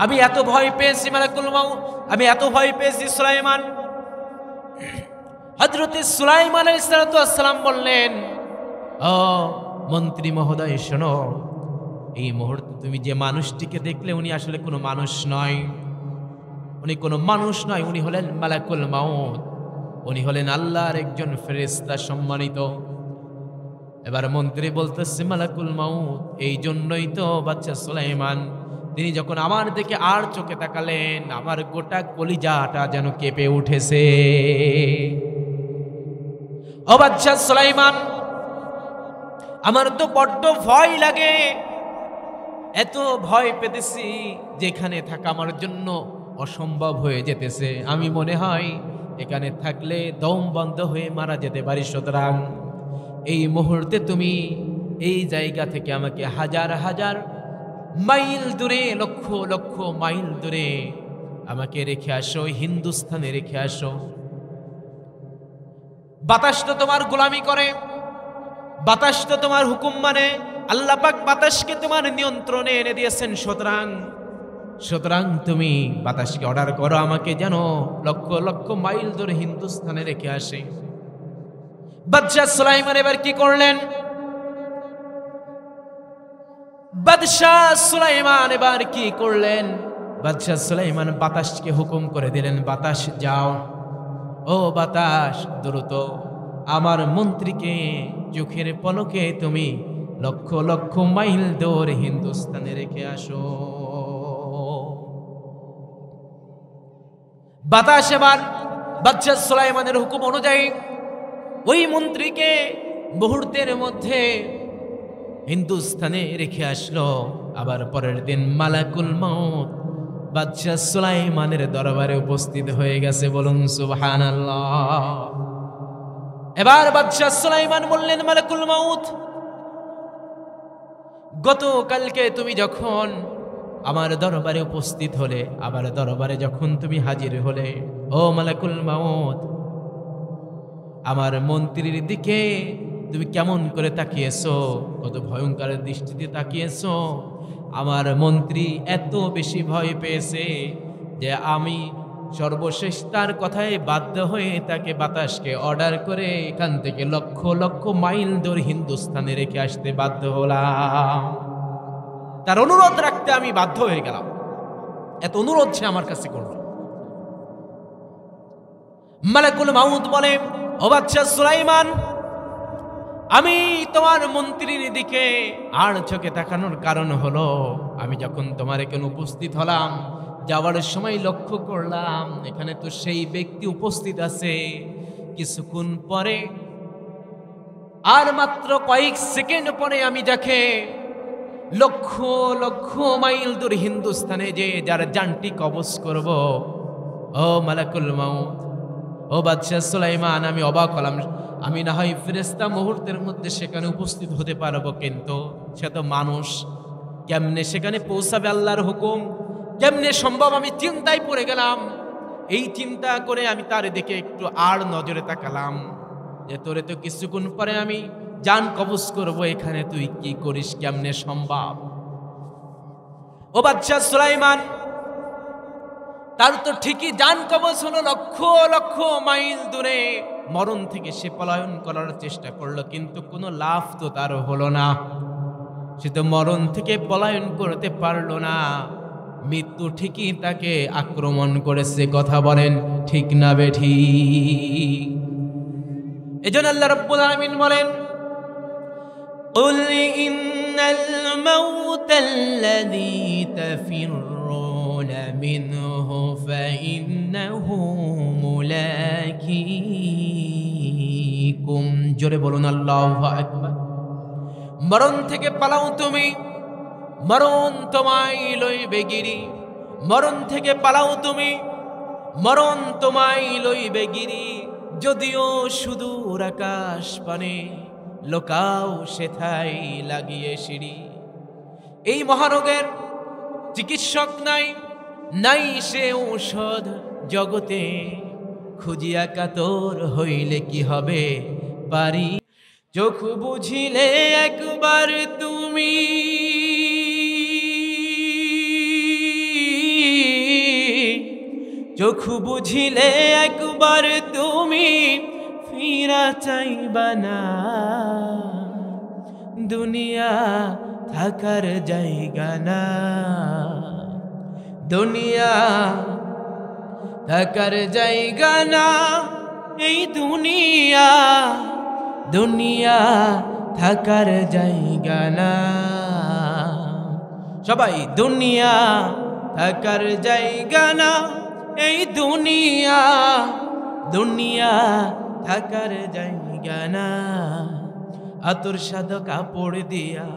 আমি এত ভয় পেয়েছি মালাকুল মাউত, আমি এত ভয় পেয়েছি সুলাইমান। হযরত সুলাইমান আলাইহিস সালাম বললেন, ও মন্ত্রী মহোদয় শোনো, এই মুহূর্তে তুমি যে মানুষটিকে দেখলে উনি আসলে কোনো মানুষ নয়, উনি কোনো মানুষ নয়, উনি হলেন মালাকুল মাউত, উনি হলেন আল্লাহর একজন ফেরেশতা সম্মানিত। এবার মন্ত্রী বলতেছে, মালাকুল মাউত, এই জন্যই তো বাদশা সুলাইমান তিনি যখন আমার দিকে আর চোখে তাকালেন, আমার গোটা কলিজাটা যেন কেঁপে উঠেছে। ও বাদশা সুলাইমান, আমার তো বড্ড ভয় লাগে, এত ভয় পেতেছি যেখানে থাকা আমার জন্য অসম্ভব হয়ে যেতেছে। আমি মনে হয় এখানে থাকলে দম বন্ধ হয়ে মারা যেতে পারি। সুতরাং এই মুহূর্তে তুমি এই জায়গা থেকে আমাকে হাজার হাজার মাইল দূরে, লক্ষ লক্ষ মাইল দূরে আমাকে রেখে আসো, হিন্দুস্তানে রেখে আসো। বাতাস তো তোমার গোলামি করে, বাতাস তো তোমার হুকুম মানে, আল্লাহ পাক বাতাসকে তোমার নিয়ন্ত্রণে এনে দিয়েছেন। সুতরাং তুমি বাতাসকে অর্ডার করো, আমাকে যেন লক্ষ লক্ষ মাইল দূরে হিন্দুস্তানে রেখে আসে। বাদশা সুলাইমান এবার কি করলেন? বাদশা সুলাইমান বাতাসকে হুকুম করে দিলেন, বাতাস যাও, ও বাতাস দ্রুত আমার মন্ত্রীকে চোখের পলকে তুমি লক্ষ লক্ষ মাইল দূর হিন্দুস্তানে রেখে আসো। বাতাস এবার বাদশা সুলাইমানের হুকুম অনুযায়ী ওই মন্ত্রীকে মুহূর্তের মধ্যে হিন্দুস্তানে রেখে আসলো। আবার পরের দিন মালাকুল মাউত বাদশাহ সুলাইমানের দরবারে উপস্থিত হয়ে গেছে। বলুন সুবহানাল্লাহ। এবার বাদশাহ সুলাইমান বললেন, মালাকুল মাউত, গতকালকে তুমি যখন আমার দরবারে উপস্থিত হলে, আমার দরবারে যখন তুমি হাজির হলে, ও মালাকুল মাউত, আমার মন্ত্রীর দিকে তুমি কেমন করে তাকিয়েছো, কত ভয়ঙ্কর দৃষ্টিতে তাকিয়েছো। আমার মন্ত্রী এত বেশি ভয় পেয়েছে যে আমি সর্বশেষ তার কথায় বাধ্য হয়ে তাকে বাতাসকে অর্ডার করে এখান থেকে লক্ষ লক্ষ মাইল দূর হিন্দুস্তানে রেখে আসতে বাধ্য হলাম। তার অনুরোধ রাখতে আমি বাধ্য হয়ে গেলাম। এত অনুরোধ সে আমার কাছে করল। মালাকুল মাউত বলে, ও বাদশাহ সুলাইমান, আমি তোমার মন্ত্রীর দিকে আর চোখে তাকানোর কারণ হলো, আমি যখন তোমার এখানে উপস্থিত হলাম, যাওয়ার সময় লক্ষ্য করলাম এখানে তো সেই ব্যক্তি উপস্থিত আছে। কিছুক্ষণ পরে, আর মাত্র কয়েক সেকেন্ড পরে, আমি যাকে লক্ষ লক্ষ মাইল দূর হিন্দুস্তানে যে যার জানটি কবজ করব, ও মালাকুল মাউত, ও বাদশাহ সুলাইমান, আমি অবাক হলাম। আমি না হয় ফেরেশতা মুহূর্তের মধ্যে সেখানে উপস্থিত হতে পারবো, কিন্তু সে তো মানুষ, কেমনে সেখানে পৌঁছাবে আল্লাহর হুকুম, কেমনে সম্ভব? আমি চিন্তায় পড়ে গেলাম। এই চিন্তা করে আমি তার দিকে একটু আর নজরে তাকালাম যে তোরে তো কিছুক্ষণ পরে আমি জান কবজ করব, এখানে তুই কি করিস, কেমনে সম্ভব? ও বাদশাহ সুলাইমান, তার তো ঠিকই জান কবজ হলো, লক্ষ লক্ষ মাইল দূরে মরণ থেকে সে পলায়ন করার চেষ্টা করলো, কিন্তু কোনো লাভ তো তার হলো না। সে তো মরণ থেকে পলায়ন করতে পারলো না। মৃত্যু ঠিকই তাকে আক্রমণ করেছে। কথা বলেন ঠিক না বেঠিক? এজন্য আল্লাহ রাব্বুল আলামিন বলেন, কুল ইন্নাল মাউতাল্লাযী তাফিরুনা মিনহু ফাইন্নাহু মুলাকীকুম। জোরে বলুন আল্লাহু আকবার। মরণ থেকে পালাও তুমি, মরণ তোমায় লইবে গিরি। মরণ থেকে পালাও তুমি, মরণ তোমায় লইবে গিরি। যদিও সুদূর আকাশ পানে, লোকাও সেথায় লাগিয়ে সিঁড়ি। এই মহারোগের চিকিৎসক নাই, নাই সে ঔষধ জগতে। খুঁজিয়া কাতর হইলে কি হবে পারি। চোখ বুঝিলে একবার তুমি, চোখ বুঝিলে একবার তুমি, ফিরা চাইবা না। দুনিয়া থাকার জায়গা না, দুনিয়া থাকার জায়গা না। এই দুনিয়া, দুনিয়া থাকার জায়গা না। সবাই, দুনিয়া থাকার জায়গা না। এই দুনিয়া, দুনিয়া থাকার জায়গা না। আতর সাদা কাপড় দিয়া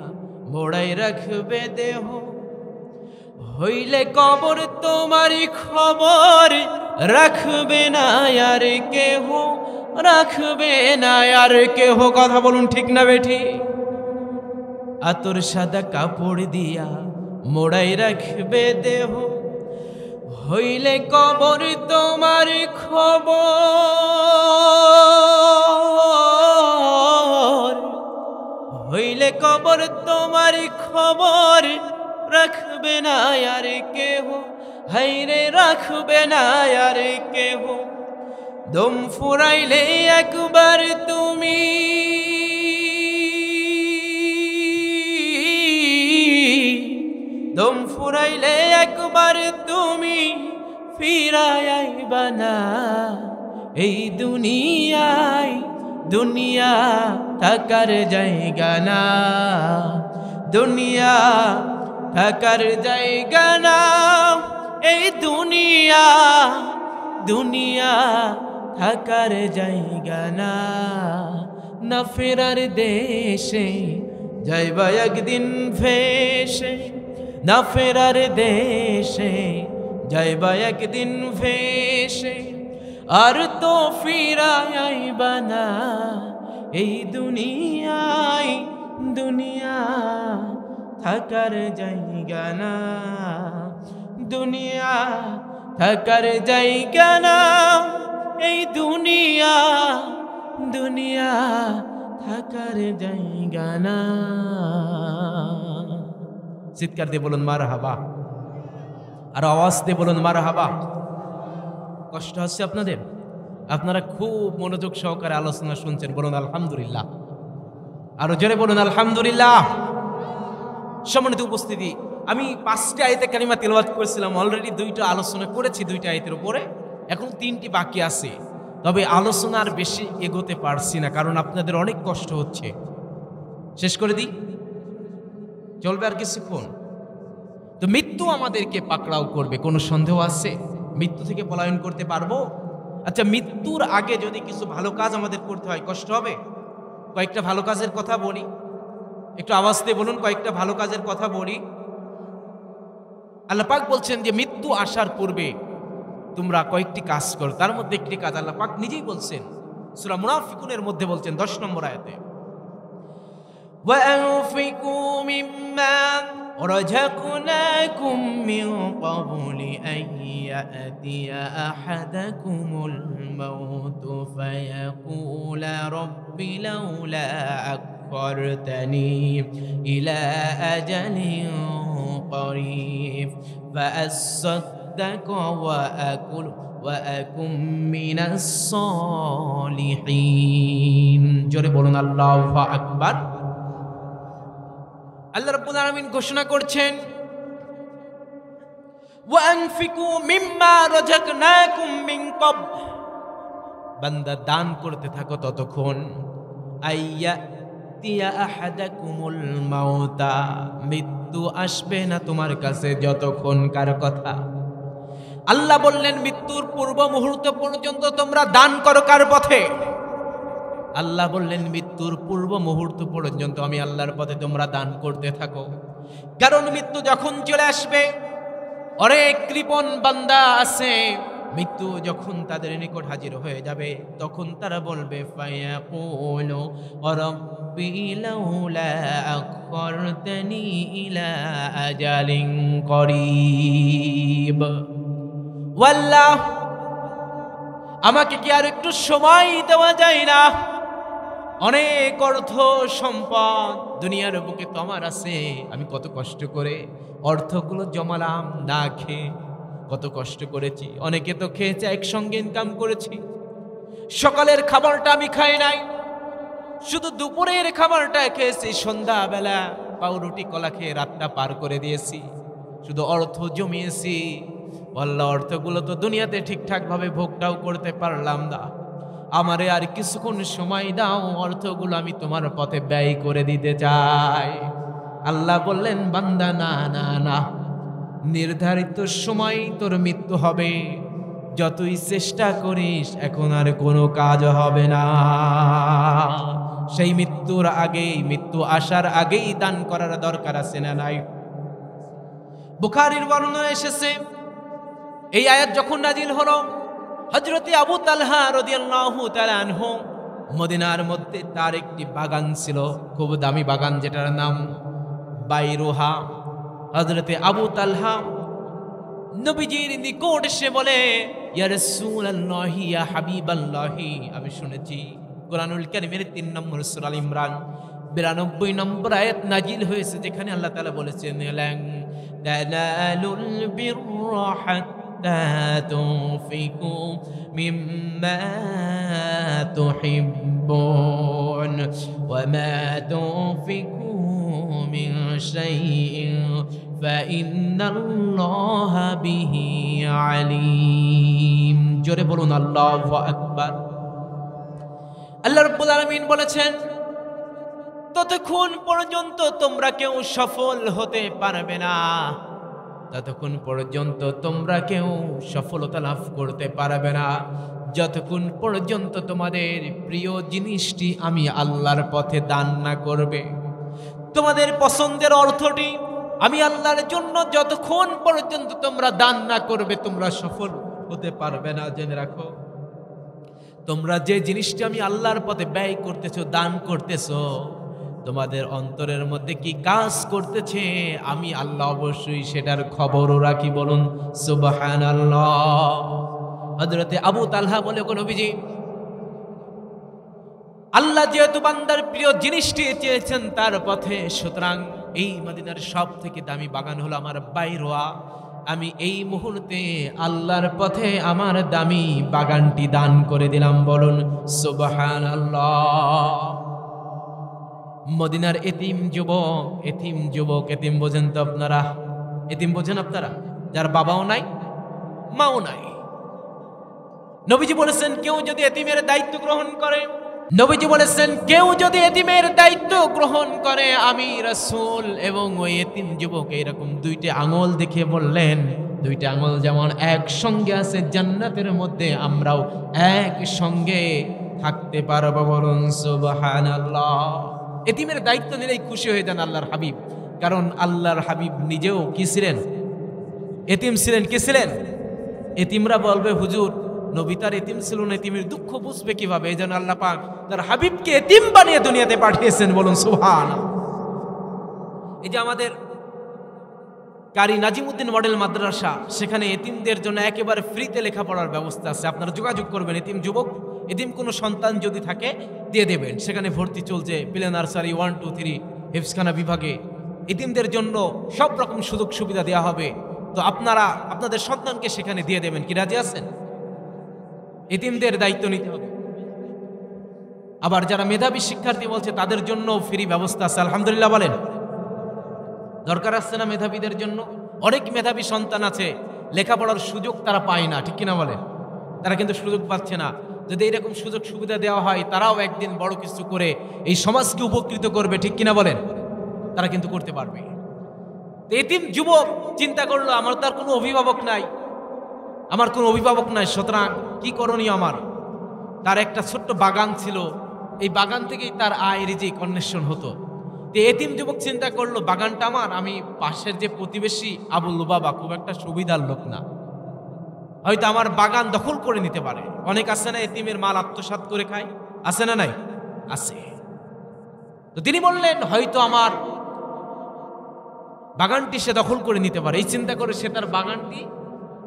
মোড়াই রাখবে দেহ, হইলে কবর তোমার খবর রাখবে না আর কেহ, রাখবে না আর কেহ। কথা বলুন ঠিক না বেঠি? আতর সাদা কাপড় দিয়া মোড়াই রাখবে দেহ, হইলে কবর তোমার খবর, হইলে কবর তোমার খবর রাখবে না আর কেহ, হাইরে রাখবে না আর কেহ। দম ফুরাইলে একবার তুমি, দম ফুরাইলে একবার তুমি, ফিরায় আইবা না। এই দুনিয়ায়, দুনিয়া থাকার জায়গা না, দুনিয়া থাকার জায়গা না। এই দুনিয়া, দুনিয়া থাকার জায়গা না। না ফেরার দেশে যাইবা একদিন ভেসে, না ফেরার দেশে যাইবা একদিন ভেসে, আর তো ফিরায় আইবা না। এই দুনিয়ায় দুনিয়া থাকার জায়গা না, দুনিয়া থাকার জায়গা না। এই দুনিয়া দুনিয়া থাকার জায়গা না। চিৎকার দিয়ে বলুন মারহাবা, আর আওয়াজ দিয়ে বলুন মারহাবা। কষ্ট হচ্ছে আপনাদের? আপনারা খুব মনোযোগ সহকারে আলোচনা শুনছেন, বলুন আলহামদুলিল্লাহ। আরো জোরে বলুন আলহামদুলিল্লাহ। সম্মানিত উপস্থিতি, আমি 5টি আয়াতে কারিমা তিলাওয়াত করেছিলাম, অলরেডি 2টা আলোচনা করেছি 2টা আয়াতের উপরে, এখন 3টি বাকি আছে। তবে আলোচনা আর বেশি এগোতে পারছি না, কারণ আপনাদের অনেক কষ্ট হচ্ছে। শেষ করে দিই, চলবে আর কিছুক্ষণ? তো মৃত্যু আমাদেরকে পাকড়াও করবে, কোনো সন্দেহ আছে? মৃত্যু থেকে পলায়ন করতে পারবো? আচ্ছা, মৃত্যুর আগে যদি কিছু ভালো কাজ আমাদের করতে হয়, কষ্ট হবে? কয়েকটা ভালো কাজের কথা বলি, একটু আওয়াজ দিয়ে বলুন, কয়েকটা ভালো কাজের কথা বলি। আল্লাহ পাক বলছেন যে মৃত্যু আসার পূর্বে তোমরা কয়েকটি কাজ করো, তার মধ্যে একটি কাজ আল্লাহ পাক নিজেই বলছেন, সূরা মুনাফিকুনের মধ্যে বলছেন 10 নম্বর আয়াতে, وَأَنفِقُوا مِمَّا رَزَقْنَاكُم مِّن قَبْلِ أَن يَأْتِيَ أَحَدَكُمُ الْمَوْتُ فَيَقُولَ رَبِّ لَوْلَا أَخَّرْتَنِي إِلَىٰ أَجَلٍ قَرِيبٍ فَأَصَّدَّقَ وَأَكُن مِّنَ الصَّالِحِينَ। জোরে বলুন আল্লাহু আকবার। আল্লাহ রাব্বুল আলামিন ঘোষণা করছেন, ওয়ানফিকু মিম্মা রাযাকনাকুম মিন ক্বাবল, বান্দা দান করতে থাকো ততক্ষণ, আইয়াতিয়া আহাদাকুমুল মাউতা, মৃত্যু আসবে না তোমার কাছে যতক্ষণ। কার কথা? আল্লাহ বললেন মৃত্যুর পূর্ব মুহূর্ত পর্যন্ত তোমরা দান করো। কার পথে? আল্লাহ বললেন মৃত্যুর পূর্ব মুহূর্ত পর্যন্ত আমি আল্লাহর পথে তোমরা দান করতে থাকো। কারণ মৃত্যু যখন চলে আসবে, অনেক কৃপণ বান্দা আছে, মৃত্যু যখন তাদের নিকট হাজির হয়ে যাবে তখন তারা বলবে, ফায়াকুলু রাব্বি লাউলা আখখারতানি ইলা আজালিন করিব, ওয়াল্লাহ আমাকে কি আর একটু সময় দেওয়া যায় না? অনেক অর্থ সম্পদ দুনিয়ার বুকে তো আমার আছে, আমি কত কষ্ট করে অর্থগুলো জমালাম, না খেয়ে কত কষ্ট করেছি। অনেকে তো খেয়েছে, একসঙ্গে ইনকাম করেছি। সকালের খাবারটা আমি খাই নাই, শুধু দুপুরের খাবারটা খেয়েছি, সন্ধ্যাবেলা পাউরুটি কলা খেয়ে রাতটা পার করে দিয়েছি, শুধু অর্থ জমিয়েছি। আল্লাহ অর্থগুলো তো দুনিয়াতে ঠিকঠাক ভাবে ভোগটাও করতে পারলাম না, আমারে আর কিছুক্ষণ সময় দাও, অর্থগুলো আমি তোমার পথে ব্যয় করে দিতে চাই। আল্লাহ বললেন, বান্দা না না না, নির্ধারিত সময় তোর মৃত্যু হবে, যতই চেষ্টা করিস এখন আর কোনো কাজ হবে না। সেই মৃত্যুর আগেই, মৃত্যু আসার আগেই দান করার দরকার আছে না নাই? বুখারীর বর্ণনা এসেছে, এই আয়াত যখন নাজিল হলো, হযরতে আবু তালহা রাদিয়াল্লাহু তাআলা আনহু মদিনার মধ্যে তার একটি বাগান ছিল, খুব দামি বাগান, যেটার নাম বাইরুহা। হযরতে আবু তালহা নবীজির নিকট এসে বলে, ইয়া রাসূলুল্লাহি ইয়া হাবিবাল্লাহি, আমি শুনেছি কুরআনুল কারীমের 3 নম্বর সূরা আল ইমরান 92 নম্বর আয়াত নাজিল হয়েছে, যেখানে আল্লাহ তাআলা বলেছেন, লান তানালুল বিররা হাত্তা তুনফিকু মিম্মা তুহিব্বুন ওয়া মা তুনফিকু মিন শাইইন ফাইন্নাল্লাহা বিহি আলীম। জোরে বলুন আল্লাহু আকবার। আল্লাহ রাব্বুল আলামিন বলেছেন, ততক্ষণ পর্যন্ত তোমরা কেউ সফল হতে পারবে না, ততক্ষণ পর্যন্ত তোমরা কেউ সফলতা লাভ করতে পারবে না, যতক্ষণ পর্যন্ত তোমাদের প্রিয় জিনিসটি আমি আল্লাহর পথে দান না করবে। তোমাদের পছন্দের অর্থটি আমি আল্লাহর জন্য যতক্ষণ পর্যন্ত তোমরা দান না করবে তোমরা সফল হতে পারবে না। জেনে রাখো, তোমরা যে জিনিসটা আমি আল্লাহর পথে ব্যয় করতেছো, দান করতেছো, তোমাদের অন্তরের মধ্যে কি কাজ করতেছে আমি আল্লাহ অবশ্যই সেটার খবরও রাখি। বলুন সুবহানাল্লাহ। হযরতে আবু তালহা বলে, কোন নবীজি, আল্লাহ যেহেতু বান্দার প্রিয় জিনিসটি চেয়েছেন তার পথে, সুতরাং এই মদিনার সব থেকে দামি বাগান হলো আমার বাইরোয়া। আমি এই মুহূর্তে আল্লাহর পথে আমার দামি বাগানটি দান করে দিলাম। বলুন সুবহানাল্লাহ। মদিনার এতিম যুবক, এতিম বোঝেন তো আপনারা? এতিম বোঝেন আপনারা? যার বাবাও নাই মাও নাই। নবীজি বলেছেন কেউ যদি এতিমের দায়িত্ব গ্রহণ করে, নবীজি বলেছেন কেউ যদি এতিমের দায়িত্ব গ্রহণ করে, আমি রাসূল এবং ওই এতিম যুবক এরকম দুইটা আঙুল দেখে বললেন, দুইটা আঙুল যেমন একসঙ্গে আছে জান্নাতের মধ্যে, আমরাও একসঙ্গে থাকতে পারবো। বলুন সুবহানাল্লাহ। এতিমের দায়িত্ব নিলেই খুশি হয়ে যান আল্লাহর হাবিব, কারণ আল্লাহর হাবিব নিজেও কি ছিলেন? এতিম ছিলেন। কি ছিলেন? এতিমরা বলবে, হুজুর নবী তার এতিম ছিল না, এতিমের দুঃখ বুঝবে কিভাবে? এই জন্য আল্লাহ পাক তার হাবিবকে এতিম বানিয়ে দুনিয়াতে পাঠিয়েছেন। বলুন সুবহানাল্লাহ। এই যে আমাদের কারি নাজিমউদ্দিন মডেল মাদ্রাসা, সেখানে এতিমদের জন্য একেবারে ফ্রিতে লেখাপড়ার ব্যবস্থা আছে। আপনারা যোগাযোগ করবেন, এতিম যুবক, এতিম কোনো সন্তান যদি থাকে দিয়ে দেবেন। সেখানে ভর্তি চলছে, প্লে নার্সারি 1, 2, 3 হেফজখানা বিভাগে এতিমদের জন্য সব রকম সুযোগ সুবিধা দেওয়া হবে। তো আপনারা আপনাদের সন্তানকে সেখানে দিয়ে দেবেন। কি রাজি আছেন? এতিমদের দায়িত্ব নিতে হবে। আবার যারা মেধাবী শিক্ষার্থী বলছে তাদের জন্য ফ্রি ব্যবস্থা আছে, আলহামদুলিল্লাহ বলেন। দরকার আছে না মেধাবীদের জন্য? অনেক মেধাবী সন্তান আছে, লেখাপড়ার সুযোগ তারা পায় না, ঠিক কিনা বলেন? তারা কিন্তু সুযোগ পাচ্ছে না। যদি এরকম সুযোগ সুবিধা দেওয়া হয়, তারাও একদিন বড় কিছু করে এই সমাজকে উপকৃত করবে, ঠিক কিনা বলেন? তারা কিন্তু করতে পারবে। এতিম যুবক চিন্তা করলো, আমার তার কোনো অভিভাবক নাই, সুতরাং কি করণীয় আমার? তার একটা ছোট্ট বাগান ছিল, এই বাগান থেকেই তার আয় রিজিক অন্বেষণ হতো। এতিম যুবক চিন্তা করলো, বাগানটা আমার, আমি পাশের যে প্রতিবেশী আবু লুবাবা খুব একটা সুবিধার লোক না, হয়তো আমার বাগান দখল করে নিতে পারে। অনেক আছে না এতিমের মাল আত্মসাৎ করে খায়, আছে না নাই? আছে। তো তিনি বললেন হয়তো আমার বাগানটি সে দখল করে নিতে পারে। এই চিন্তা করে সে তার বাগানটি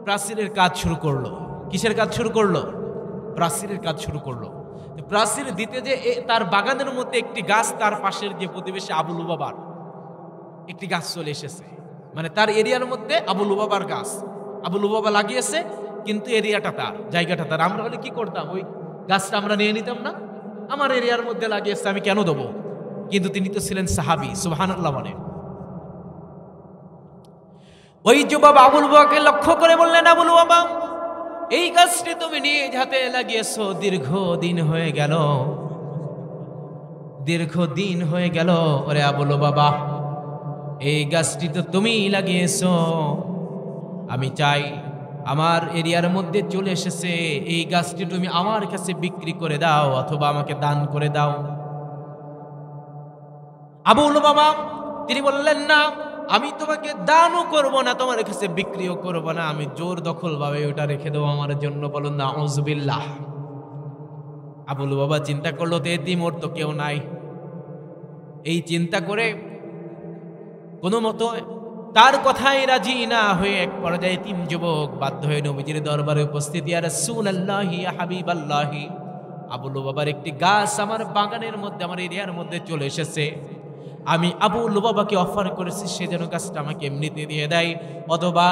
প্রাচীরের কাজ শুরু করলো। কিসের কাজ শুরু করলো? প্রাচীরের কাজ শুরু করলো। প্রাচীর দিতে যে তার বাগানের মধ্যে একটি গাছ, তার পাশের যে প্রতিবেশী আবু লুবাবার একটি গাছ চলে এসেছে। মানে তার এরিয়ার মধ্যে আবু লুবাবার গাছ, আবু লুবাবা লাগিয়েছে, কিন্তু এরিয়াটা তার, জায়গাটা তার। আমরা হলে কি করতাম? ওই গাছটা আমরা নিয়ে নিতাম না? আমার এরিয়ার মধ্যে লাগিয়েছে, আমি কেন দেবো? কিন্তু তিনি তো ছিলেন সাহাবী, সুবহানাল্লাহ বলেন। ওই যুবক আবু লুবাবাকে লক্ষ্য করে বললেন, আবু লুবাবা, এই গাছটি তুমি নিয়ে হাতে লাগিয়েছো, দীর্ঘদিন হয়ে গেল। ওরে আবু লুবাবা, এই গাছটি তো তুমি লাগিয়েছো, আমি চাই আমার এরিয়ার মধ্যে চলে এসেছে, এই গাছটি তুমি আমার কাছে বিক্রি করে দাও অথবা আমাকে দান করে দাও। আবু লুবাবা তিনি বললেন, না, আমি তোমাকে দানও করব না, তোমার কাছে বিক্রিও করব না, আমি জোর দখল ভাবে ওটা রেখে দেবো আমার জন্য। বলুন না আউযুবিল্লাহ। আবু লুবাবা চিন্তা করলো, তো এতিম ওর তো কেউ নাই। এই চিন্তা করে কোনো মতো তার কথায় রাজি না হয়ে এক পর্যায়ে এতিম যুবক বাধ্য হয়ে নবীজির দরবারে উপস্থিত। ইয়া রাসূলুল্লাহি, ইয়া হাবিবাল্লাহি, আবু লুবাবার একটি গাছ আমার বাগানের মধ্যে, আমার এরিয়ার মধ্যে চলে এসেছে। আমি আবু লুবাবাকে অফার করেছি সে যেন গাছটা আমাকে এমনিতে দিয়ে দেয় অথবা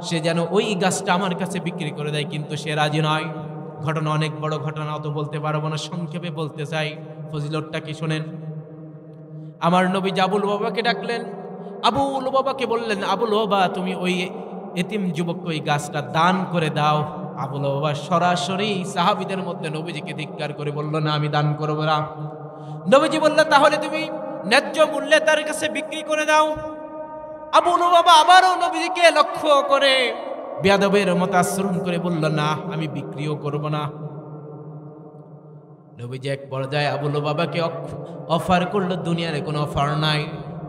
সে যেন ওই গাছটা আমার কাছে বিক্রি করে দেয়, কিন্তু সে রাজি নয়। ঘটনা অনেক বড় ঘটনা, অত বলতে পারবো না, সংক্ষেপে বলতে চাই। ফজিলতটা কি শোনেন। আমার নবী আবু লুবাবাকে ডাকলেন, আবু লুবাবাকে বললেন, আবু লুবাবা, তুমি ওই এতিম যুবককে ওই গাছটা দান করে দাও। আবু লুবাবা সরাসরি সাহাবীদের মধ্যে নবীজিকে ধিক্কার করে বলল, না, আমি দান করব না। নবীজি বললেন, তাহলে তুমি ন্যায্য মূল্যে তার কাছে বিক্রি করে দাও। আবু লুবাবা আবারও নবীজিকে লক্ষ্য করে বেয়াদবের মতো আচরণ করে বলল, না, আমি বিক্রিও করব না। নবীজি এক পর্যায়ে আবু লুবাবাকে অফার করলো, দুনিয়ার কোনো অফার নাই,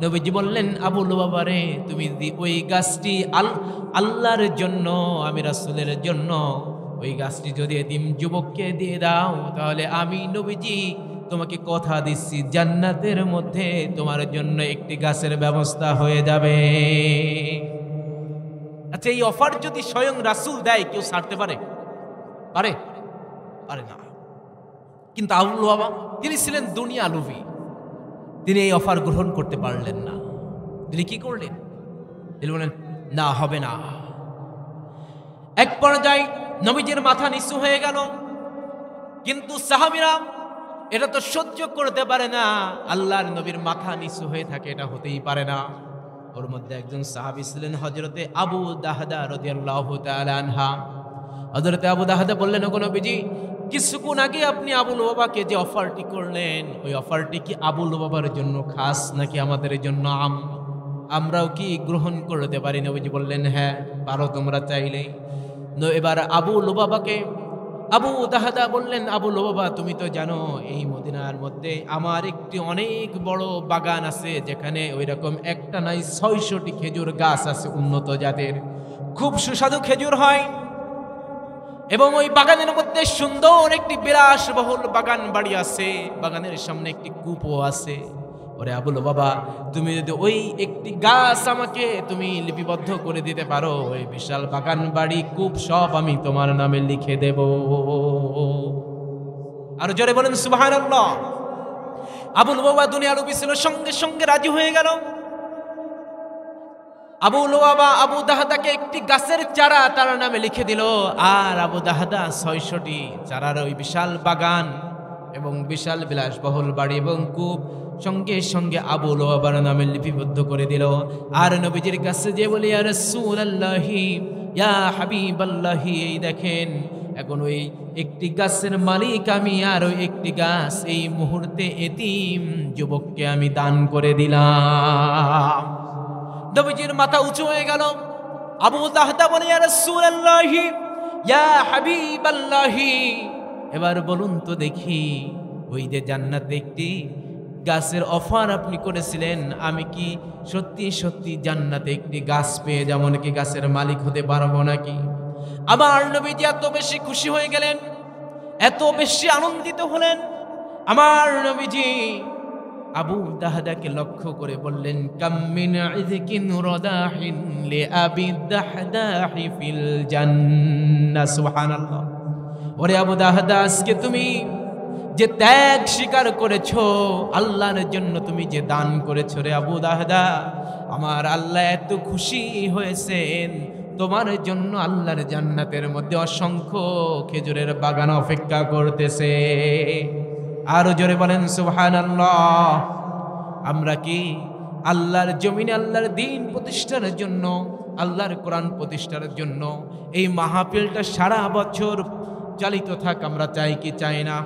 নবীজি বললেন, আবু লুবাবা রে, তুমি ওই গাছটি আল্লাহর জন্য, আমি রাসূলের জন্য ওই গাছটি যদি এতিম যুবককে দিয়ে দাও, তাহলে আমি নবীজি তোমাকে কথা দিচ্ছি জান্নাতের মধ্যে তোমার জন্য একটি গাছের ব্যবস্থা হয়ে যাবে। আচ্ছা, এই অফার যদি স্বয়ং রাসূল দেয়, কেউ ছাড়তে পারে? পারে? পারে না। কিন্তু আবু লুবাবা, তিনি ছিলেন দুনিয়া লোভী, তিনি এই অফার গ্রহণ করতে পারলেন না। তিনি কি করলেন? তিনি বললেন, না, হবে না। এক পর্যায়ে নবীজির মাথা নিচু হয়ে গেল, কিন্তু সাহাবীরা এটা তো সহ্য করতে পারে না, আল্লাহর নবীর মাথা নিচু হয়ে থাকে, এটা হতেই পারে না। ওর মধ্যে একজন সাহাবী ছিলেন হযরতে আবু দাহদা রাদিয়াল্লাহু তাআলা আনহা। হযরতে আবু দাহদা বললেন, ওগো নবীজি, কিছুক্ষণ আগে আপনি আবু লুবাবাকে যে অফারটি করলেন, ওই অফারটি কি আবু লুবাবার জন্য খাস নাকি আমাদের জন্য আম? আমরাও কি গ্রহণ করতে পারি? নবীজি বললেন, হ্যাঁ, পারো তোমরা চাইলেই। এবার আবু লুবাবাকে আবু দাহদা বললেন, আবু লুবাবা, তুমি তো জানো এই মদিনার মধ্যে আমার একটি অনেক বড় বাগান আছে, যেখানে ওই রকম একটা নাই ৬০০টি খেজুর গাছ আছে, উন্নত জাতের, খুব সুস্বাদু খেজুর হয়, এবং ওই বাগানের মধ্যে সুন্দর একটি বিলাসবহুল বাগান বাড়ি আছে, বাগানের সামনে একটি কূপও আছে। ওরে আবু লুবাবা, তুমি যদি ওই একটি গাছ আমাকে তুমি লিপিবদ্ধ করে দিতে পারো, ওই বিশাল বাগান বাড়ি কূপ সব আমি তোমার নামে লিখে দেব। আর জোরে বলেন সুবহানাল্লাহ। আবু লুবাবা দুনিয়া লোভী ছিল, সঙ্গে সঙ্গে রাজি হয়ে গেল। আবু লুবাবা আবু দাহদাকে একটি গাছের চারা তার নামে লিখে দিল, আর আবু দাহদা ৬০০টি চারার ওই বিশাল বাগান এবং বিশাল বিলাসবহুল বাড়ি এবং কূপ সঙ্গে সঙ্গে আবু লুবাবার নামে লিপিবদ্ধ করে দিল। আর নবীজির কাছে যে বলি, ইয়া রাসূলুল্লাহি, ইয়া হাবিবাল্লাহি, এই দেখেন এখন ওই একটি গাছের মালিক আমি, আর ওই একটি গাছ এই মুহূর্তে এতিম যুবককে আমি দান করে দিলাম। নবীজির মাথা উঁচু হয়ে গেল। আবু দাহদা বলে, ইয়া রাসূলুল্লাহি, ইয়া হাবিবাল্লাহি, এবার বলুন তো দেখি, ওই যে জান্নাতে একটি গাছের অফার আপনি করেছিলেন, আমি কি সত্যি সত্যি জান্নাতে একটি গাছ পেয়ে যাবো নাকি, গাছের মালিক হতে পারবো নাকি? আমার নবীজি এত বেশি খুশি হয়ে গেলেন, এত বেশি আনন্দিত হলেন। আমার নবীজি আবু দাহদাকে লক্ষ্য করে বললেন, কাম মিন ইযকিন রাদাহিন লিআবি দাহদাহি ফিল জান্নাহ। সুবহানাল্লাহ। ওরে আবু দাহদা, আজকে তুমি যে ত্যাগ স্বীকার করেছো, আল্লাহর জন্য তুমি যে দান করেছো, রে আবু দাহদা, আমার আল্লাহ এত খুশি হয়েছেন, তোমার জন্য আল্লাহর জান্নাতের মধ্যে অসংখ্য খেজুরের বাগান অপেক্ষা করতেছে। আরো জোরে বলেন সুবহানাল্লাহ। আমরা কি আল্লাহর জমিনে আল্লাহর দ্বীন প্রতিষ্ঠার জন্য, আল্লাহর কোরআন প্রতিষ্ঠার জন্য এই মাহফিলটা সারা বছর চালিত থাক আমরা চাই কি চাই না?